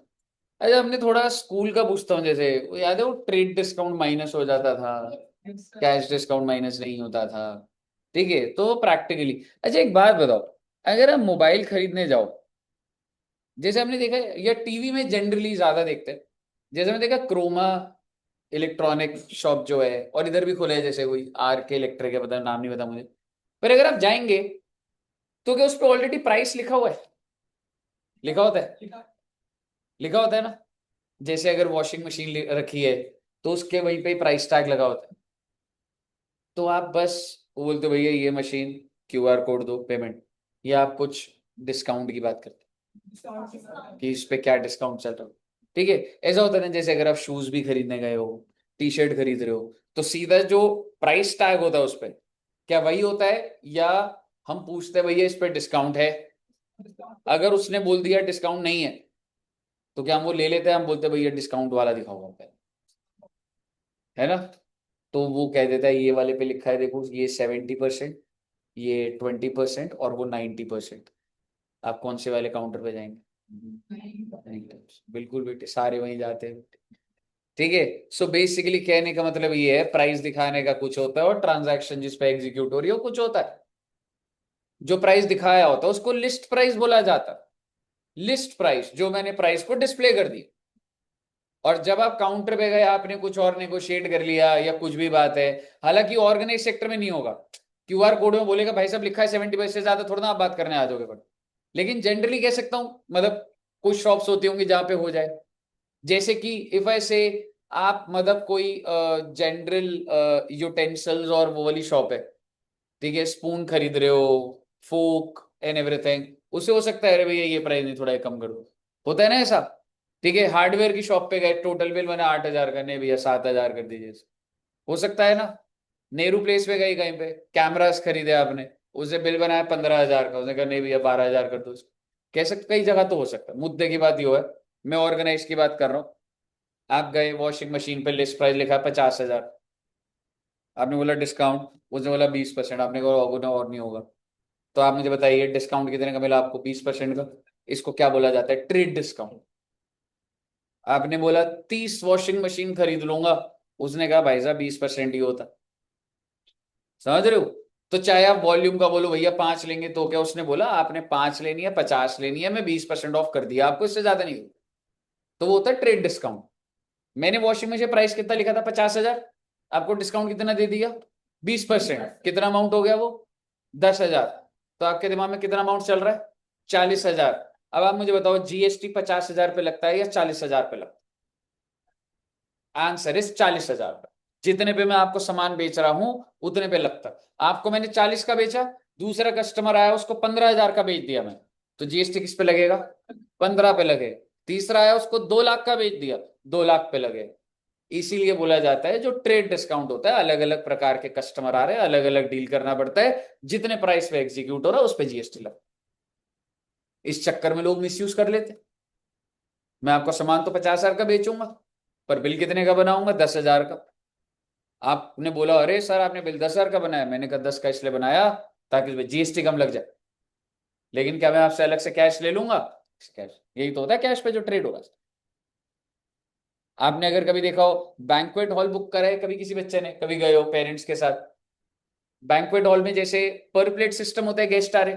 अच्छा हमने थोड़ा स्कूल का पूछता हूँ, जैसे वो याद है वो ट्रेड डिस्काउंट माइनस हो जाता था, कैश डिस्काउंट माइनस नहीं होता था, ठीक है, तो प्रैक्टिकली। अच्छा एक बात बताओ, अगर आप मोबाइल खरीदने जाओ, जैसे हमने देखा है, या टीवी में जनरली ज्यादा देखते हैं, जैसे हमने देखा क्रोमा इलेक्ट्रॉनिक शॉप जो है, और इधर भी खुला है जैसे कोई आर के इलेक्ट्रिक है, पता नाम नहीं पता मुझे, पर अगर आप जाएंगे तो क्या उस पर ऑलरेडी प्राइस लिखा हुआ है? लिखा होता है, लिखा होता है ना। जैसे अगर वॉशिंग मशीन रखी है, तो उसके वहीं पे प्राइस टैग लगा होता है। तो आप बस वो बोलते हो भैया ये मशीन, क्यूआर कोड दो पेमेंट, या आप कुछ डिस्काउंट की बात करते हैं कि इस पे क्या डिस्काउंट चल रहा है, ठीक है। ऐसा होता है ना, जैसे अगर आप शूज भी खरीदने गए हो, टी शर्ट खरीद रहे हो, तो सीधा जो प्राइस टैग होता है उस पर क्या वही होता है, या हम पूछते हैं भैया इस पे डिस्काउंट है? अगर उसने बोल दिया डिस्काउंट नहीं है, तो क्या हम वो ले लेते हैं? हम बोलते हैं भैया डिस्काउंट वाला दिखाओ हम पे, है ना। तो वो कह देता है ये वाले पे लिखा है देखो, ये 70%, ये 20% और वो 90%। आप कौन से वाले काउंटर पे जाएंगे? नहीं, बिल्कुल बेटे सारे वहीं जाते हैं, ठीक है। सो बेसिकली कहने का मतलब ये है, प्राइस दिखाने का कुछ होता है, और ट्रांजैक्शन जिस पे एग्जीक्यूट हो रही है वो कुछ होता है। जो प्राइस दिखाया होता है उसको लिस्ट प्राइस बोला जाता है, लिस्ट प्राइस, जो मैंने प्राइस को डिस्प्ले कर दी। और जब आप काउंटर पे गए, आपने कुछ और नेगोशिएट कर लिया या कुछ भी बात है, हालांकि ऑर्गेनाइज सेक्टर में नहीं होगा, क्यूआर कोड में बोलेगा भाई साहब लिखा है 70 से ज्यादा थोड़ा ना आप बात करने आ जाओगे, पर लेकिन जनरली कह सकता हूं, मतलब कुछ शॉप्स होती होंगी जहां पे हो जाए। जैसे कि इफ आई से आप मतलब कोई जनरल यूटेंसिल्स और वो वाली शॉप है, ठीक है, स्पून खरीद रहे हो, फोक एंड एवरीथिंग, उसे हो सकता है अरे भैया ये प्राइस नहीं थोड़ा कम कर दो, होता है ना ऐसा। ठीक है, हार्डवेयर की शॉप पे गए, टोटल बिल बना 8,000 का, नहीं भैया 7,000 कर दीजिए, हो सकता है ना। नेहरू प्लेस पे गई, कहीं पे कैमरास खरीदे आपने, उसे बिल बनाया 15,000 का, उसने कहा नहीं भैया 12,000 कर दो। कह सकते कई जगह तो हो सकता है, मुद्दे की बात ये है, मैं ऑर्गेनाइज की बात कर रहा हूँ। आप गए वॉशिंग मशीन पे लिस्ट प्राइस लिखा है 50,000, आपने बोला डिस्काउंट, उसने बोला 20%, आपने कहा होगा ना और नहीं होगा, तो आप मुझे बताइए डिस्काउंट कितने का मिला आपको? 20% का। इसको क्या बोला जाता है? Trade discount. आपने बोला 30 वॉशिंग मशीन खरीद लूंगा, उसने कहा भाई साहब 20% ही होता। समझ रहे हो? तो चाहे आप वॉल्यूम का बोलो भैया 5 लेंगे, तो क्या उसने बोला आपने 5 लेनी है 50 लेनी है, मैं 20% ऑफ कर दिया आपको, इससे ज्यादा नहीं। तो वो होता है ट्रेड डिस्काउंट। मैंने वॉशिंग मशीन प्राइस कितना लिखा था? 50,000, आपको डिस्काउंट कितना दे दिया? 20%। कितना अमाउंट हो गया वो? 10,000। तो आपके दिमाग में कितना अमाउंट चल रहा है? 40,000। अब आप मुझे बताओ जीएसटी 50,000 पे लगता है या 40,000 पे लगता है? आंसर इज 40,000 पे। जितने पे मैं आपको सामान बेच रहा हूं उतने पे लगता है। आपको मैंने 40 का बेचा, दूसरा कस्टमर आया उसको 15,000 का बेच दिया मैं, तो जीएसटी किस पे लगेगा? 15 पे लगेगा। तीसरा आया उसको 2 लाख का बेच दिया, 2 लाख पे लगेगा। इसीलिए बोला जाता है जो ट्रेड डिस्काउंट होता है, अलग अलग प्रकार के कस्टमर आ रहे हैं, अलग अलग डील करना पड़ता है, जितने प्राइस पे एग्जीक्यूट हो रहा है उस पे जीएसटी लगता है। इस चक्कर में लोग मिसयूज कर लेते हैं। मैं आपको सामान तो 50,000 का बेचूंगा, पर बिल कितने का बनाऊंगा? 10,000 का। आपने बोला अरे सर आपने बिल 10,000 का बनाया, मैंने कहा 10 का इसलिए बनाया ताकि जीएसटी कम लग जाए, लेकिन क्या मैं आपसे अलग से कैश ले लूंगा? कैश, यही तो होता है कैश पे जो ट्रेड होगा। आपने अगर कभी देखा हो, बैंक्वेट हॉल बुक करा है कभी किसी बच्चे ने, कभी गए हो पेरेंट्स के साथ, बैंक्वेट हॉल में जैसे पर प्लेट सिस्टम होता है, गेस्ट आ रहे,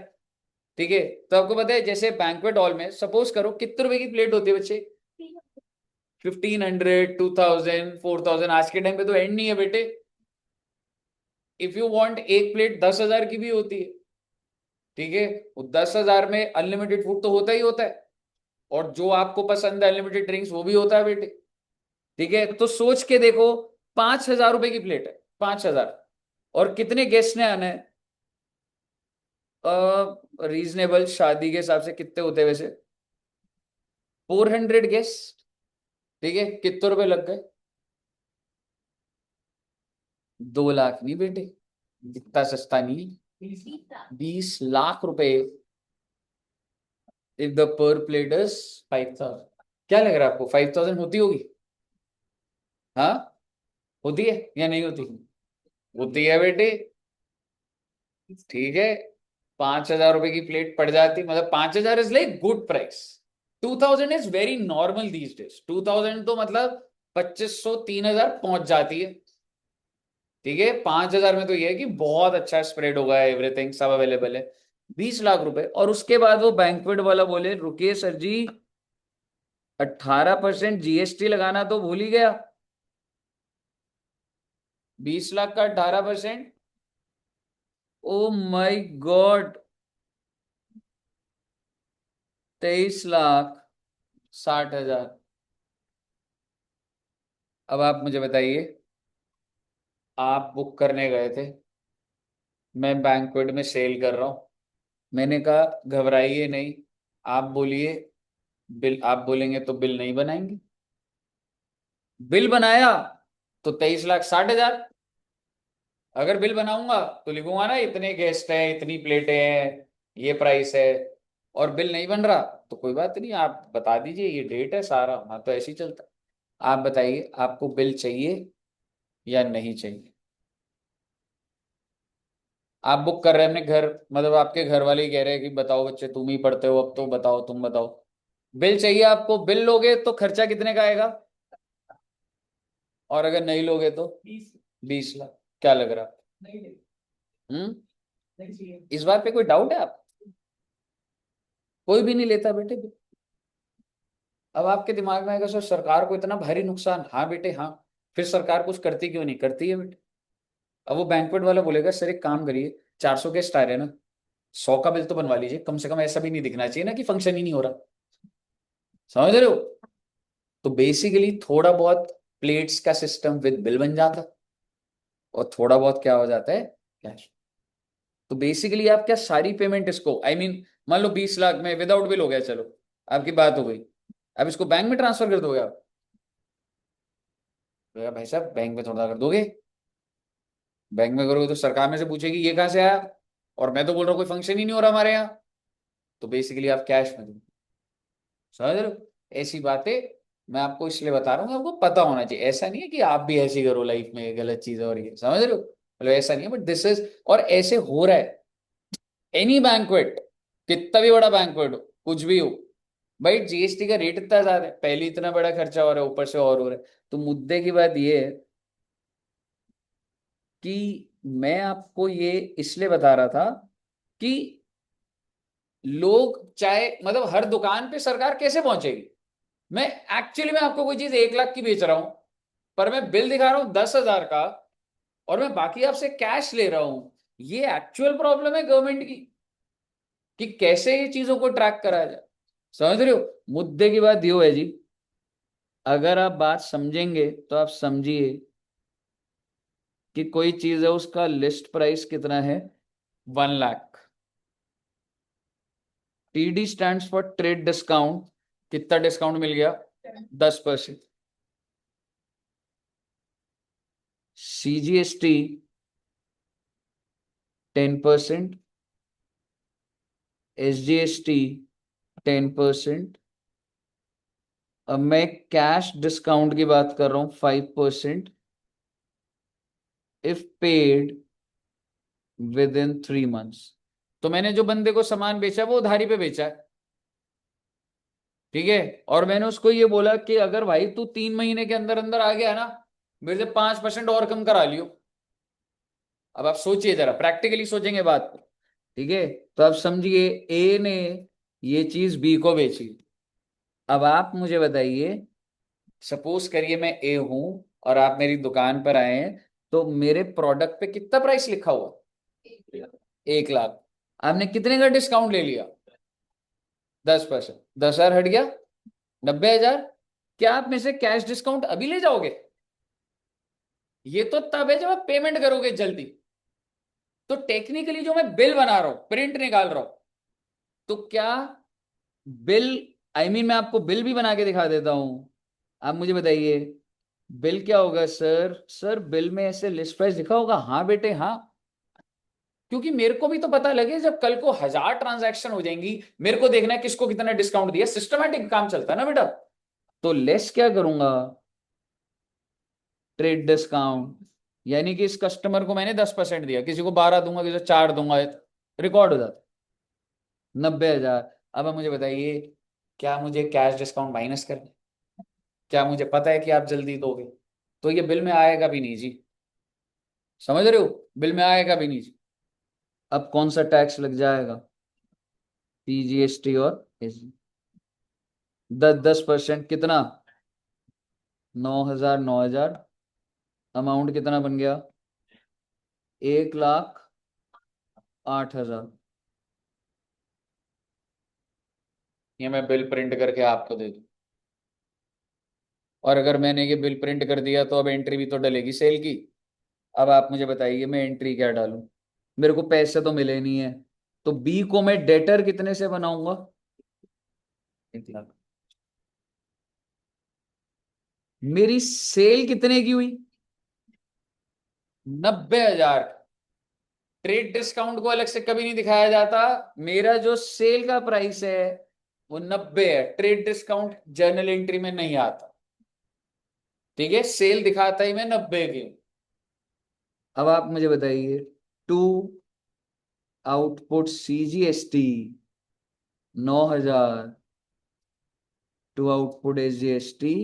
ठीक है, तो आपको पता है जैसे बैंक्वेट हॉल में सपोज करो कितने रुपए की प्लेट होती है बच्चे? 1,500, 2,000, 4,000। आज के टाइम पे तो एंड नहीं है बेटे। इफ यू वांट एक प्लेट 10,000 की भी होती है, ठीक है, वो 10,000 में अनलिमिटेड फूड तो होता ही होता है, और जो आपको पसंद है अनलिमिटेड ड्रिंक्स वो भी होता है बेटे। ठीक है, तो सोच के देखो, 5,000 रुपए की प्लेट है, 5,000, और कितने गेस्ट ने आना है? रीजनेबल शादी के हिसाब से कितने होते हैं वैसे? 400 गेस्ट। ठीक है, कितने रुपए लग गए? 2 लाख नहीं बेटे, इतना सस्ता नहीं, 20 लाख रुपए। इफ द पर प्लेट इज 5,000, क्या लग रहा है आपको 5,000 होती होगी? हाँ, होती है या नहीं होती? होती है बेटे। ठीक है, 5,000 रुपए की प्लेट पड़ जाती, मतलब 5,000 is like good price. 2,000 is very normal these days. 2,000 तो मतलब 2,500, 3,000 पहुंच जाती है। ठीक है, 5,000 में तो ये है कि बहुत अच्छा स्प्रेड होगा, एवरीथिंग सब अवेलेबल है। 20 लाख रुपए, और उसके बाद वो बैंक्वेट वाला बोले रुकिए सर जी, 18% जीएसटी लगाना तो भूल ही गया। 20 लाख का 18%, ओ माई गॉड, 23,60,000। अब आप मुझे बताइए, आप बुक करने गए थे, मैं बैंक्वेट में सेल कर रहा हूं, मैंने कहा घबराइए नहीं, आप बोलिए बिल, आप बोलेंगे तो बिल नहीं बनाएंगे। बिल बनाया तो 23,60,000। अगर बिल बनाऊंगा तो लिखूंगा ना इतने गेस्ट हैं, इतनी प्लेटें हैं, ये प्राइस है। और बिल नहीं बन रहा तो कोई बात नहीं, आप बता दीजिए ये डेट है सारा, हाँ तो ऐसे ही चलता है। आप बताइए आपको बिल चाहिए या नहीं चाहिए? आप बुक कर रहे हैं अपने घर, मतलब आपके घर वाले ही कह रहे हैं कि बताओ बच्चे तुम ही पढ़ते हो, अब तो बताओ, तुम बताओ। बिल चाहिए आपको, बिल लोगे तो खर्चा कितने का आएगा? और अगर नहीं लोगे तो? 20 लाख। क्या लग रहा है? इस बात पे कोई डाउट है आप? कोई भी नहीं लेता बेटे। अब आपके दिमाग में आएगा सर सरकार को इतना भारी नुकसान, हाँ बेटे हाँ, फिर सरकार कुछ करती क्यों नहीं, करती है बेटे। अब वो बैंकवेट वाला बोलेगा सर एक काम करिए, 400 के स्टार है ना, 100 का बिल तो बनवा लीजिए, कम से कम ऐसा भी नहीं दिखना चाहिए ना कि फंक्शन ही नहीं हो रहा। समझ रहे हो? तो बेसिकली थोड़ा बहुत प्लेट्स का सिस्टम विद बिल बन जाता, और थोड़ा बहुत क्या हो जाता है, कैश। तो बेसिकली आप क्या सारी पेमेंट इसको, आई मीन मान लो 20 लाख में विदाउट बिल हो गया, चलो आपकी बात हो गई, अब इसको बैंक में ट्रांसफर कर दोगे आप? तो यार भाई साहब बैंक में थोड़ा कर दोगे, बैंक में करोगे तो सरकार में से पूछेगी ये कहां से आया, और मैं तो बोल रहा हूँ कोई फंक्शन ही नहीं हो रहा हमारे यहाँ। तो बेसिकली आप कैश में दो। समझ रहे हो? ऐसी बातें मैं आपको इसलिए बता रहा हूँ, आपको पता होना चाहिए, ऐसा नहीं है कि आप भी ऐसे ही करो लाइफ में गलत चीज हो रही है, समझ रहे हो, मतलब ऐसा नहीं है, बट दिस इज, और ऐसे हो रहा है। एनी बैंकवेट, कितना भी बड़ा बैंकवेट हो, कुछ भी हो, भाई जीएसटी का रेट इतना ज्यादा है, पहले इतना बड़ा खर्चा हो रहा है, ऊपर से और हो रहा है। तो मुद्दे की बात ये है कि मैं आपको ये इसलिए बता रहा था कि लोग चाहे, मतलब हर दुकान पे सरकार कैसे पहुंचेगी। मैं एक्चुअली में आपको कोई चीज 1 लाख की बेच रहा हूं, पर मैं बिल दिखा रहा हूं 10,000 का, और मैं बाकी आपसे कैश ले रहा हूं। ये एक्चुअल प्रॉब्लम है गवर्नमेंट की, कि कैसे ये चीजों को ट्रैक करा जाए। समझ रहे हो? मुद्दे की बात यो है जी, अगर आप बात समझेंगे तो आप समझिए कि कोई चीज है उसका लिस्ट प्राइस कितना है, 1 lakh. TD stands for trade discount, कितना डिस्काउंट मिल गया, 10%। CGST 10%, SGST 10%। अब मैं कैश डिस्काउंट की बात कर रहा हूं, 5%, if paid with in 3 months. तो मैंने जो बंदे को सामान बेचा वो उधारी पे बेचा है, ठीक है, और मैंने उसको ये बोला कि अगर भाई तू 3 महीने के अंदर अंदर आ गया ना, मेरे से 5% और कम करा लियो। अब आप सोचिए जरा, प्रैक्टिकली सोचेंगे बात को, ठीक है। तो आप समझिए, ए ने ये चीज बी को बेची। अब आप मुझे बताइए, सपोज करिए मैं ए हूं और आप मेरी दुकान पर आए हैं, तो मेरे प्रोडक्ट पे कितना प्राइस लिखा हुआ, 1 लाख। आपने कितने का डिस्काउंट ले लिया, 10%, 10,000 हट गया, 90,000। क्या आप में से कैश डिस्काउंट अभी ले जाओगे? ये तो तब है जब आप पेमेंट करोगे जल्दी। तो टेक्निकली जो मैं बिल बना रहा हूं, प्रिंट निकाल रहा हूं, तो क्या बिल, आई मीन मैं आपको बिल भी बना के दिखा देता हूं। आप मुझे बताइए बिल क्या होगा, सर सर बिल में ऐसे लिस्ट प्राइस लिखा होगा, हाँ बेटे हाँ, क्योंकि मेरे को भी तो पता लगे जब कल को 1,000 ट्रांजैक्शन हो जाएंगी, मेरे को देखना है किसको कितना डिस्काउंट दिया, सिस्टमैटिक काम चलता है ना बेटा। तो लेस क्या करूंगा, ट्रेड डिस्काउंट, यानी कि इस कस्टमर को मैंने 10% दिया, किसी को 12 दूंगा, किसी को 4 दूंगा, रिकॉर्ड हो जाता, 90,000। अब आप मुझे बताइए, क्या मुझे कैश डिस्काउंट माइनस करना है? क्या मुझे पता है कि आप जल्दी दोगे? तो ये बिल में आएगा भी नहीं जी। समझ रहे हो? बिल में आएगा भी नहीं जी। अब कौन सा टैक्स लग जाएगा, पीजीएसटी और एसजी। 10% कितना, 9,000, 9,000, अमाउंट कितना बन गया, 1,08,000। ये मैं बिल प्रिंट करके आपको दे दूं, और अगर मैंने ये बिल प्रिंट कर दिया तो अब एंट्री भी तो डलेगी सेल की। अब आप मुझे बताइए मैं एंट्री क्या डालूं, मेरे को पैसे तो मिले नहीं है, तो बी को मैं डेटर कितने से बनाऊंगा, 1 लाख। मेरी सेल कितने की हुई, 90,000। ट्रेड डिस्काउंट को अलग से कभी नहीं दिखाया जाता, मेरा जो सेल का प्राइस है वो 90 है, ट्रेड डिस्काउंट जर्नल एंट्री में नहीं आता, ठीक है, सेल दिखाता ही मैं 90 की हूं। अब आप मुझे बताइए, to output CGST 9,000, to output SGST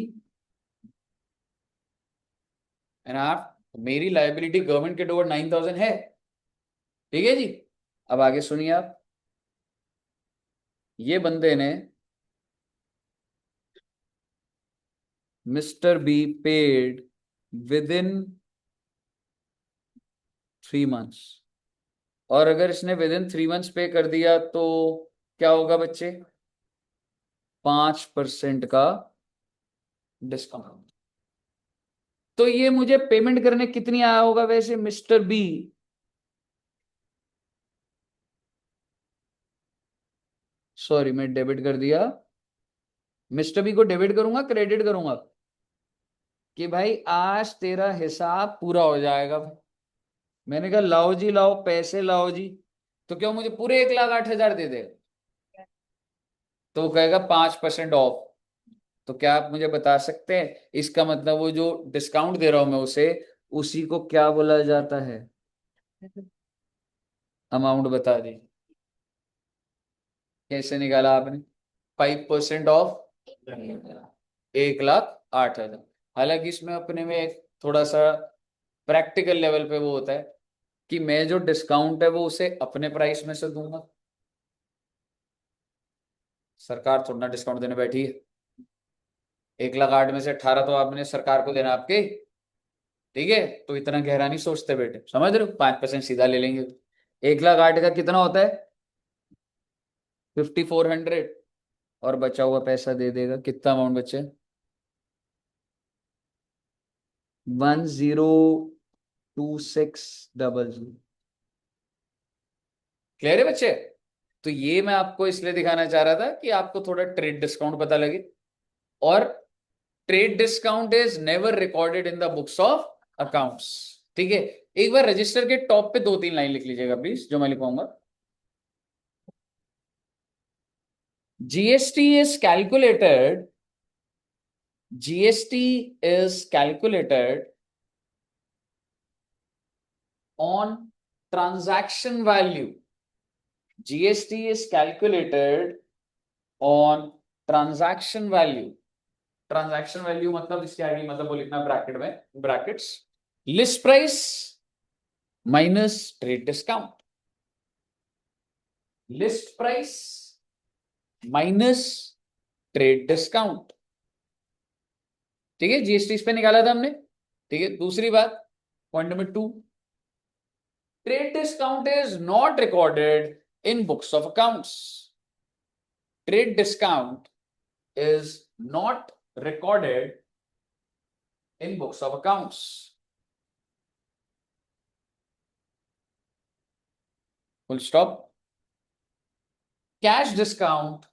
and आप, मेरी लाइबिलिटी गवर्नमेंट के टुवर्ड 9,000 है, ठीक है जी। अब आगे सुनिए आप, ये बंदे ने mister be paid with in 3 months, और अगर इसने विद इन 3 months पे कर दिया तो क्या होगा बच्चे? 5% का डिस्काउंट। तो ये मुझे पेमेंट करने कितनी आया होगा वैसे मिस्टर बी? सॉरी, मैं डेबिट कर दिया। मिस्टर बी को डेबिट करूंगा, क्रेडिट करूंगा कि भाई आज तेरा हिसाब पूरा हो जाएगा। मैंने कहा लाओ जी लाओ, पैसे लाओ जी। तो क्या मुझे पूरे 1,08,000 दे देगा? तो वो कहेगा 5% ऑफ। तो क्या आप मुझे बता सकते हैं इसका मतलब वो जो डिस्काउंट दे रहा हूं मैं उसे, उसी को क्या बोला जाता है? अमाउंट बता दी। कैसे निकाला आपने? 5% ऑफ 1,08,000। हालांकि इसमें अपने में एक थोड़ा सा प्रैक्टिकल लेवल पे वो होता है कि मैं जो डिस्काउंट है वो उसे अपने प्राइस में से दूंगा। सरकार थोड़ा ना डिस्काउंट देने बैठी है। 1,08,000 में से 18 तो आपने सरकार को देना आपके। ठीक है, तो इतना गहरा नहीं सोचते बेटे, समझ रहे हो? 5% सीधा ले लेंगे। 1,08,000 का कितना होता है? 5,400। और बचा हुआ पैसा दे देगा। कितना अमाउंट बचे? 102600। क्लियर है बच्चे? तो ये मैं आपको इसलिए दिखाना चाह रहा था कि आपको थोड़ा ट्रेड डिस्काउंट पता लगे। और trade discount is never recorded in the books of accounts. ठीक है, एक बार रजिस्टर के टॉप पे 2-3 लाइन लिख लीजिएगा प्लीज, जो मैं लिखवाऊंगा। GST is calculated, GST is calculated on transaction value. GST is calculated on transaction value. Transaction value मतलब इसके आगे मतलब वो लिखना ब्रैकेट में, brackets, list price minus trade discount. List price minus trade discount. ठीक है, जीएसटी इस पे निकाला था हमने। ठीक है, दूसरी बात, point number 2, trade discount is not recorded in books of accounts. Trade discount is not recorded in books of accounts. Full stop. Cash discount,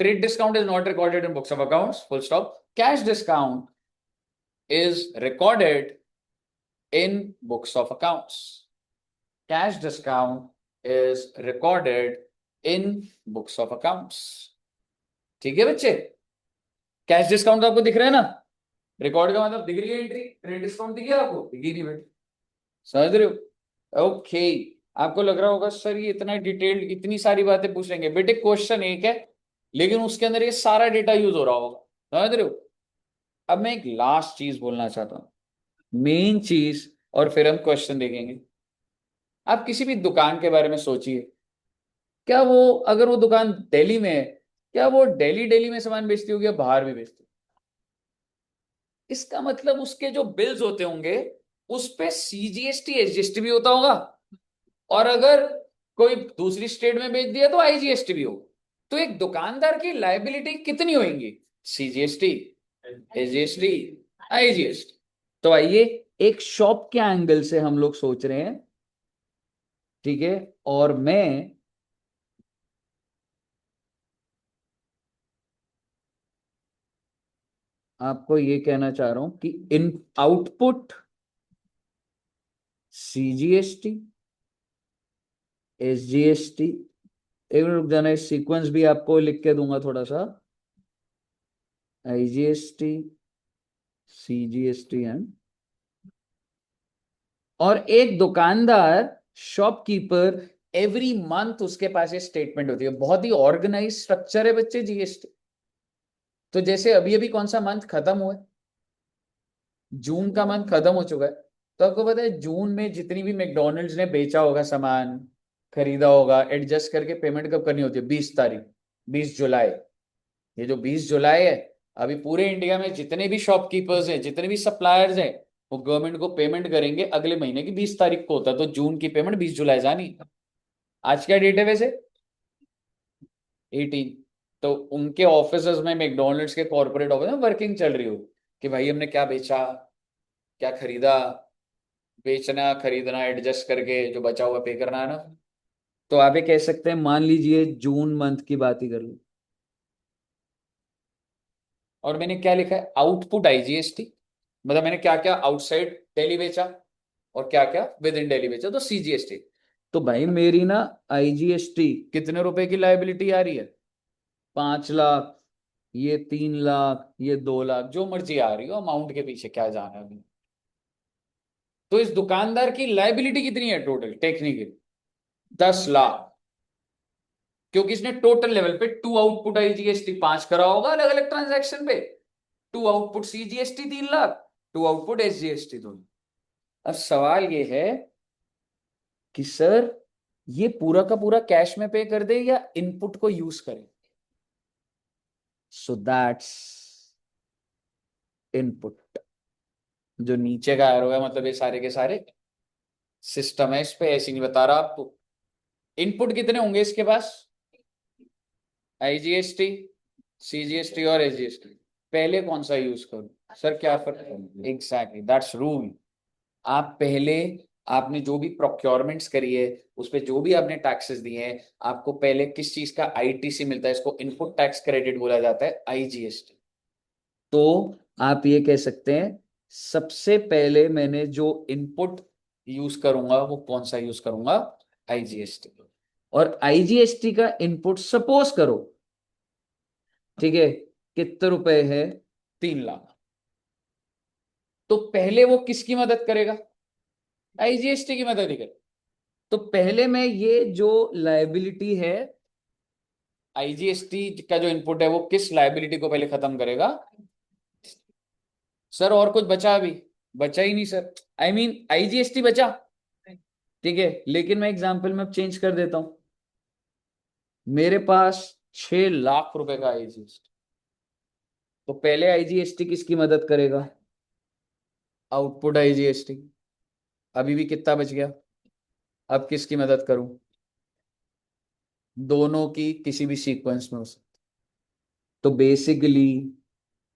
trade discount is not recorded in books of accounts. Full stop. Cash discount is recorded in books of accounts. Cash discount is recorded in books of accounts. ठीक है बच्चे? Cash discount आपको दिख रहा है ना? Record का मतलब दिख रही है एंट्री, ट्रेड डिस्काउंट दिख गया आपको? दिखी नहीं बेटे, समझ रहे हो? ओके। आपको लग रहा होगा सर ये इतना डिटेल्ड, इतनी सारी बातें पूछेंगे। बेटे क्वेश्चन एक है लेकिन उसके अंदर ये सारा डेटा यूज हो रहा होगा, समझ रहे हो? अब मैं एक लास्ट चीज बोलना चाहता हूँ, मेन चीज, और फिर हम क्वेश्चन देखेंगे। आप किसी भी दुकान के बारे में सोचिए, क्या वो, अगर वो दुकान दिल्ली में है, क्या वो दिल्ली दिल्ली में सामान बेचती होगी या बाहर भी बेचती? इसका मतलब उसके जो बिल्स होते होंगे उस पे सीजीएसटी एसजीएसटी भी होता होगा, और अगर कोई दूसरी स्टेट में बेच दिया तो आईजीएसटी भी होगा। तो एक दुकानदार की लायबिलिटी कितनी होगी? CGST, SGST, IGST. तो आइए एक शॉप के एंगल से हम लोग सोच रहे हैं। ठीक है, और मैं आपको ये कहना चाह रहा हूं कि इन आउटपुट सीजीएसटी, एसजीएसटी, एक मिनट रुक जाना, इस सीक्वेंस भी आपको लिख के दूंगा थोड़ा सा। आईजीएसटी, सीजीएसटी एंड, और एक दुकानदार, शॉपकीपर, एवरी मंथ उसके पास ये स्टेटमेंट होती है। बहुत ही ऑर्गेनाइज स्ट्रक्चर है बच्चे जीएसटी। तो जैसे अभी अभी कौन सा मंथ खत्म हुआ है? जून का मंथ खत्म हो चुका है। तो आपको पता है जून में जितनी भी मैकडोनल्ड्स ने बेचा होगा सामान, खरीदा होगा, एडजस्ट करके पेमेंट कब करनी होती है? 20 तारीख, 20 जुलाई। ये जो 20 जुलाई है, अभी पूरे इंडिया में जितने भी शॉपकीपर्स हैं, जितने भी सप्लायर्स हैं, वो गवर्नमेंट को पेमेंट करेंगे अगले महीने की 20 तारीख को होता है, तो जून की पेमेंट 20 जुलाई जानी। आज क्या डेट है वैसे? 18। तो उनके ऑफिस में, मैकडोनल्ड्स के कॉर्पोरेट ऑफिस में वर्किंग चल रही हो कि भाई हमने क्या बेचा, क्या खरीदा, बेचना खरीदना एडजस्ट करके जो बचा हुआ पे करना है ना। तो आप ये कह सकते हैं, मान लीजिए जून मंथ की बात ही कर लो, और मैंने क्या लिखा है, आउटपुट आईजीएसटी, मतलब मैंने क्या क्या आउटसाइड दिल्ली बेचा और क्या क्या विद इन दिल्ली बेचा, तो सीजीएसटी। तो भाई मेरी ना आईजीएसटी कितने रुपए की लाइबिलिटी आ रही है? 5 लाख, ये 3 लाख, ये 2 लाख, जो मर्जी आ रही हो, अमाउंट के पीछे क्या जाना है अभी। तो इस दुकानदार की लाइबिलिटी कितनी है टोटल टेक्निकली? 10 लाख, क्योंकि इसने टोटल लेवल पे टू आउटपुट आईजीएसटी 5 करा होगा अलग अलग ट्रांजैक्शन पे, to output CGST 3 lakh, to output SGST 2। अब सवाल ये है कि सर ये पूरा का पूरा कैश में पे कर दे या इनपुट को यूज करें? So that's input. जो नीचे का एरो है, मतलब ये सारे के सारे सिस्टम है, इस पे ऐसे नहीं बता रहा आपको। इनपुट कितने होंगे इसके पास? आईजीएसटी, सीजीएसटी और एसजीएसटी। पहले कौन सा यूज करूं? सर क्या फर्क? Exactly that's rule. आप पहले, आपने जो भी प्रोक्योरमेंट्स करी है, उस पे जो भी आपने टैक्सेस दिए हैं, आपको पहले किस चीज का आईटीसी मिलता है, इसको इनपुट टैक्स क्रेडिट बोला जाता है, आईजीएसटी। तो आप ये कह सकते हैं, सबसे पहले मैंने जो इनपुट यूज करूंगा वो कौन सा यूज करूंगा? आईजीएसटी। और आईजीएसटी का इनपुट सपोज करो, ठीक है, कितने रुपए है? 3 लाख। तो पहले वो किसकी मदद करेगा? आईजीएसटी की मदद ही करेगा। तो पहले मैं ये जो लायबिलिटी है, आईजीएसटी का जो इनपुट है, वो किस लायबिलिटी को पहले खत्म करेगा? सर और कुछ बचा? अभी बचा ही नहीं सर, आई मीन आईजीएसटी बचा, ठीक है, लेकिन मैं एग्जांपल में अब चेंज कर देता हूं। मेरे पास 6 लाख रुपए का आईजीएसटी, तो पहले आईजीएसटी किसकी मदद करेगा? Output IGST. अभी भी कितना बच गया? अब किसकी मदद करूं? दोनों की किसी भी सीक्वेंस में हो सकती। तो बेसिकली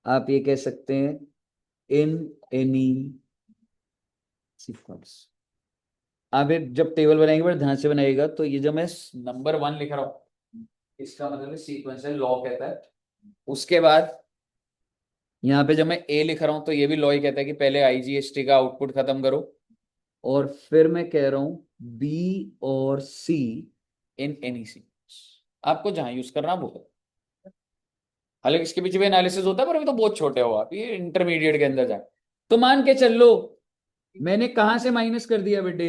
आप ये कह सकते हैं, इन एनी सीक्वेंस। आप ये जब टेबल बनाएंगे बड़े ध्यान से बनाइएगा, तो ये जो मैं नंबर 1 लिख रहा हूं, इसका मतलब सीक्वेंस है, लॉ कहता है। उसके बाद यहाँ पे जब मैं ए लिख रहा हूं, तो ये भी लॉ ही कहता है कि पहले आईजीएसटी का आउटपुट खत्म करो, और फिर मैं कह रहा हूं बी और सी इन एनी सीक्वेंस, आपको जहां यूज करना वो करो। हालांकि इसके पीछे भी एनालिसिस होता है, पर अभी तो बहुत छोटे हो आप, ये इंटरमीडिएट के अंदर जाए। तो मान के चल लो, मैंने कहां से माइनस कर दिया बेटे?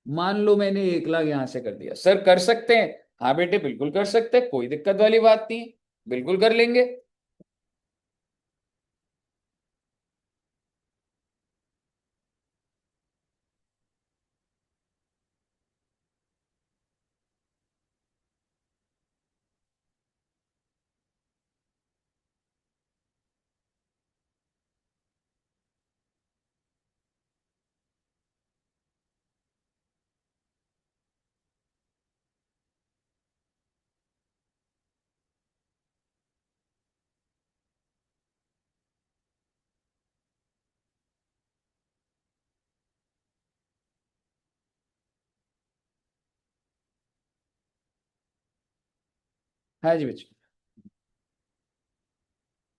मान लो मैंने 1 लाख यहां से कर दिया। सर कर सकते हैं? हाँ बेटे बिल्कुल कर सकते हैं, कोई दिक्कत वाली बात नहीं है, बिल्कुल कर लेंगे। हाँ जी बच्चे।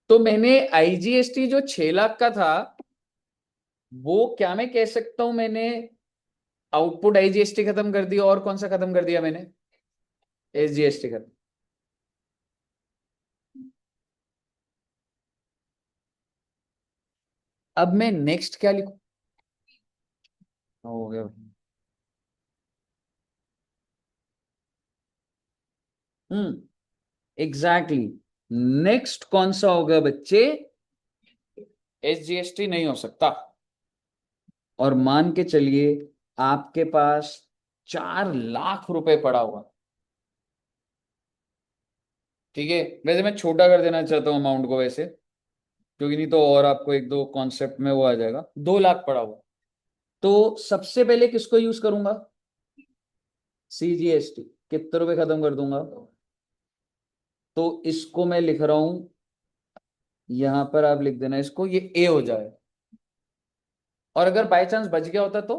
तो मैंने आईजीएसटी जो 6 लाख का था, वो क्या मैं कह सकता हूं, मैंने आउटपुट आईजीएसटी खत्म कर दिया, और कौन सा खत्म कर दिया मैंने? एसजीएसटी खत्म। अब मैं नेक्स्ट क्या लिखूं? हो गया। एग्जैक्टली। नेक्स्ट कौन सा होगा बच्चे? एसजीएसटी नहीं हो सकता। और मान के चलिए आपके पास 4 लाख रुपए पड़ा हुआ, ठीक है, वैसे मैं छोटा कर देना चाहता हूँ अमाउंट को वैसे, क्योंकि नहीं तो और आपको एक दो कॉन्सेप्ट में वो आ जाएगा। 2 लाख पड़ा हुआ, तो सबसे पहले किसको यूज करूंगा? CGST। कितने रुपए खत्म कर दूंगा? तो इसको मैं लिख रहा हूं, यहां पर आप लिख देना इसको, ये ए हो जाए। और अगर बाय चांस बच गया होता तो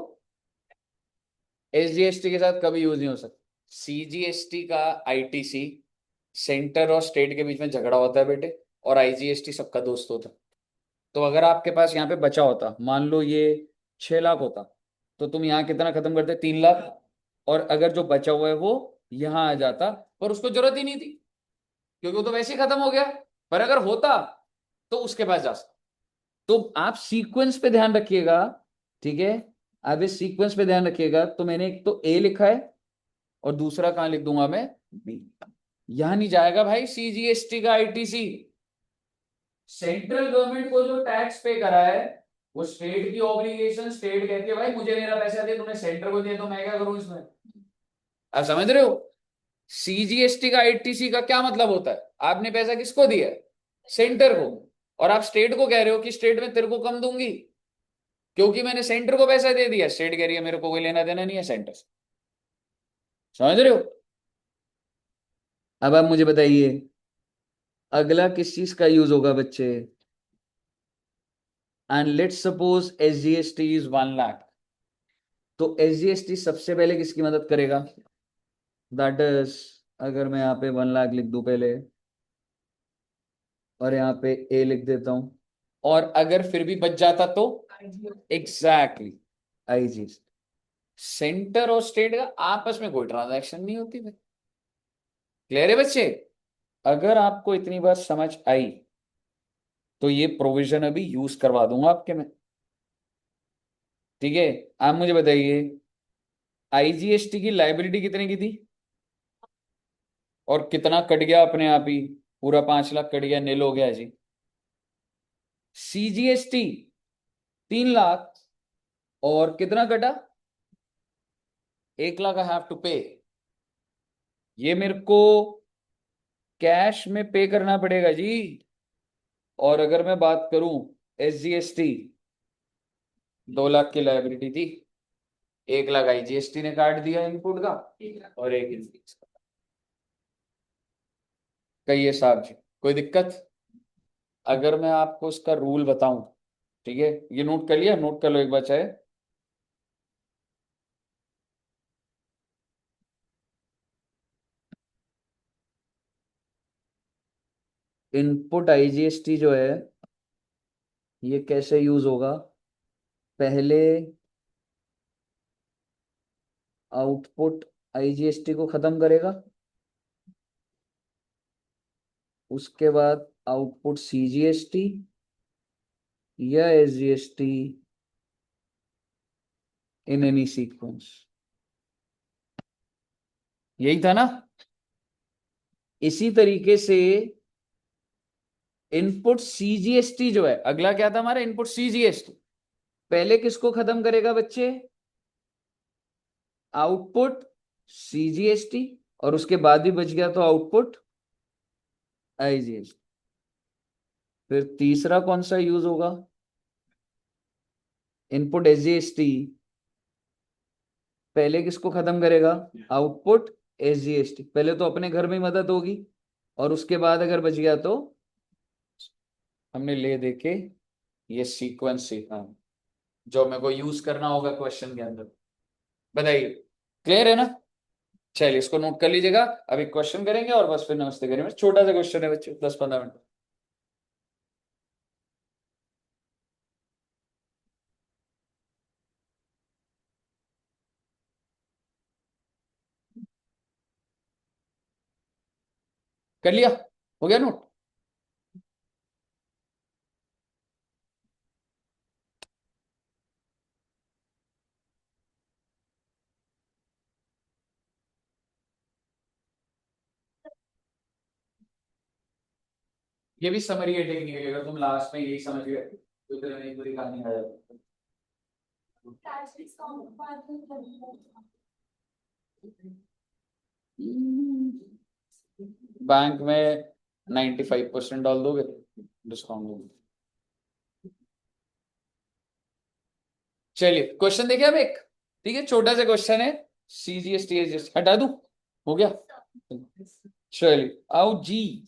SGST के साथ कभी यूज नहीं हो सकता। CGST का ITC सेंटर और स्टेट के बीच में झगड़ा होता है बेटे, और IGST सबका दोस्त होता है। तो अगर आपके पास यहाँ पे बचा होता, मान लो ये 6 लाख होता, तो तुम यहाँ कितना खत्म करते? 3 लाख। और अगर जो बचा हुआ है वो यहाँ आ जाता, पर उसको जरूरत ही नहीं थी, क्योंकि वो तो वैसे ही खत्म हो गया। पर अगर होता तो उसके पास जा सकता। तो आप सीक्वेंस पे ध्यान रखिएगा, ठीक है? आप इस सीक्वेंस पे ध्यान रखिएगा। तो मैंने एक तो ए लिखा है, और दूसरा कहां लिख दूंगा मैं? बी। यहां नहीं जाएगा भाई CGST का ITC। सेंट्रल गवर्नमेंट को जो टैक्स पे करा है, वो स्टेट की ऑब्लिगेशन, स्टेट कहती है भाई मुझे मेरा पैसा दे, तूने सेंटर को दिया तो मैं क्या करूं इसमें? आप समझ रहे हो? CGST का ITC का क्या मतलब होता है? आपने पैसा किसको दिया है? सेंटर को। और आप स्टेट को कह रहे हो कि स्टेट में तेरे को कम दूंगी, क्योंकि मैंने सेंटर को पैसा दे दिया। स्टेट कह रही है मेरे को कोई लेना देना नहीं है सेंटर से। समझ रहे हो? अब आप मुझे बताइए, अगला किस चीज का यूज होगा बच्चे? And let's suppose SGST is 1 lakh. तो SGST सबसे पहले किसकी मदद करेगा? दैट इज, अगर मैं यहाँ पे 1 लाख लिख दूं पहले, और यहाँ पे ए लिख देता हूं, और अगर फिर भी बच जाता तो? Exactly, IGST। सेंटर और स्टेट का आपस में कोई ट्रांजैक्शन नहीं होती भाई। क्लियर है बच्चे? अगर आपको इतनी बात समझ आई, तो ये प्रोविजन अभी यूज करवा दूंगा आपके में। ठीक है, आप मुझे बताइए, IGST की लाइबिलिटी कितने की थी, और कितना कट गया अपने आप ही? पूरा 5 लाख कट गया, नील हो गया जी। CGST 3 लाख, और कितना कटा? 1 लाख आई हैव टू पे। ये मेरे को कैश में पे करना पड़ेगा जी। और अगर मैं बात करूं, SGST 2 लाख की लाइबिलिटी थी, 1 लाख IGST ने काट दिया इनपुट का, और एक इनपुट का। ये साहब जी, कोई दिक्कत? अगर मैं आपको इसका रूल बताऊं, ठीक है, ये नोट कर लिया? नोट कर लो एक बार चाहे। इनपुट IGST जो है, ये कैसे यूज होगा? पहले आउटपुट IGST को खत्म करेगा, उसके बाद आउटपुट CGST या SGST, इन एनी सीक्वेंस। यही था ना? इसी तरीके से इनपुट CGST जो है, अगला क्या था हमारा? इनपुट CGST पहले किसको खत्म करेगा बच्चे? आउटपुट CGST, और उसके बाद भी बच गया तो आउटपुट IGST। फिर तीसरा कौन सा यूज होगा? इनपुट SGST पहले किसको खत्म करेगा? Output SGST। पहले तो अपने घर में ही मदद होगी, और उसके बाद अगर बच गया तो हमने ले दे के ये सीक्वेंस सीखा, जो मेरे को यूज करना होगा क्वेश्चन के अंदर। बताइए, क्लियर है ना? चलिए इसको नोट कर लीजिएगा। अभी क्वेश्चन करेंगे और बस फिर नमस्ते करेंगे। छोटा सा क्वेश्चन है बच्चे, 10-15 मिनट। कर लिया? हो गया नोट? ये भी समरी है टेक्निकली, अगर तुम लास्ट में यही समझ गए तो तेरे में एक पूरी कहानी आ जाती है। बैंक में 95% डाल दोगे डिस्काउंट। चलिए क्वेश्चन देखिए अब एक, ठीक है, छोटा सा क्वेश्चन है। CGST हटा दूं, हो गया। चलिए आओ जी।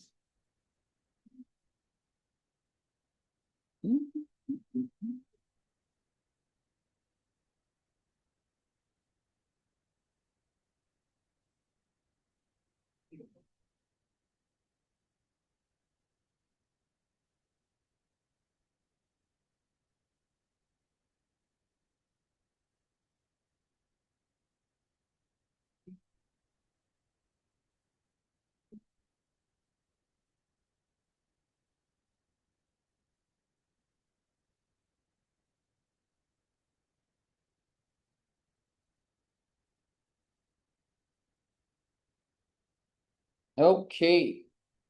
ओके,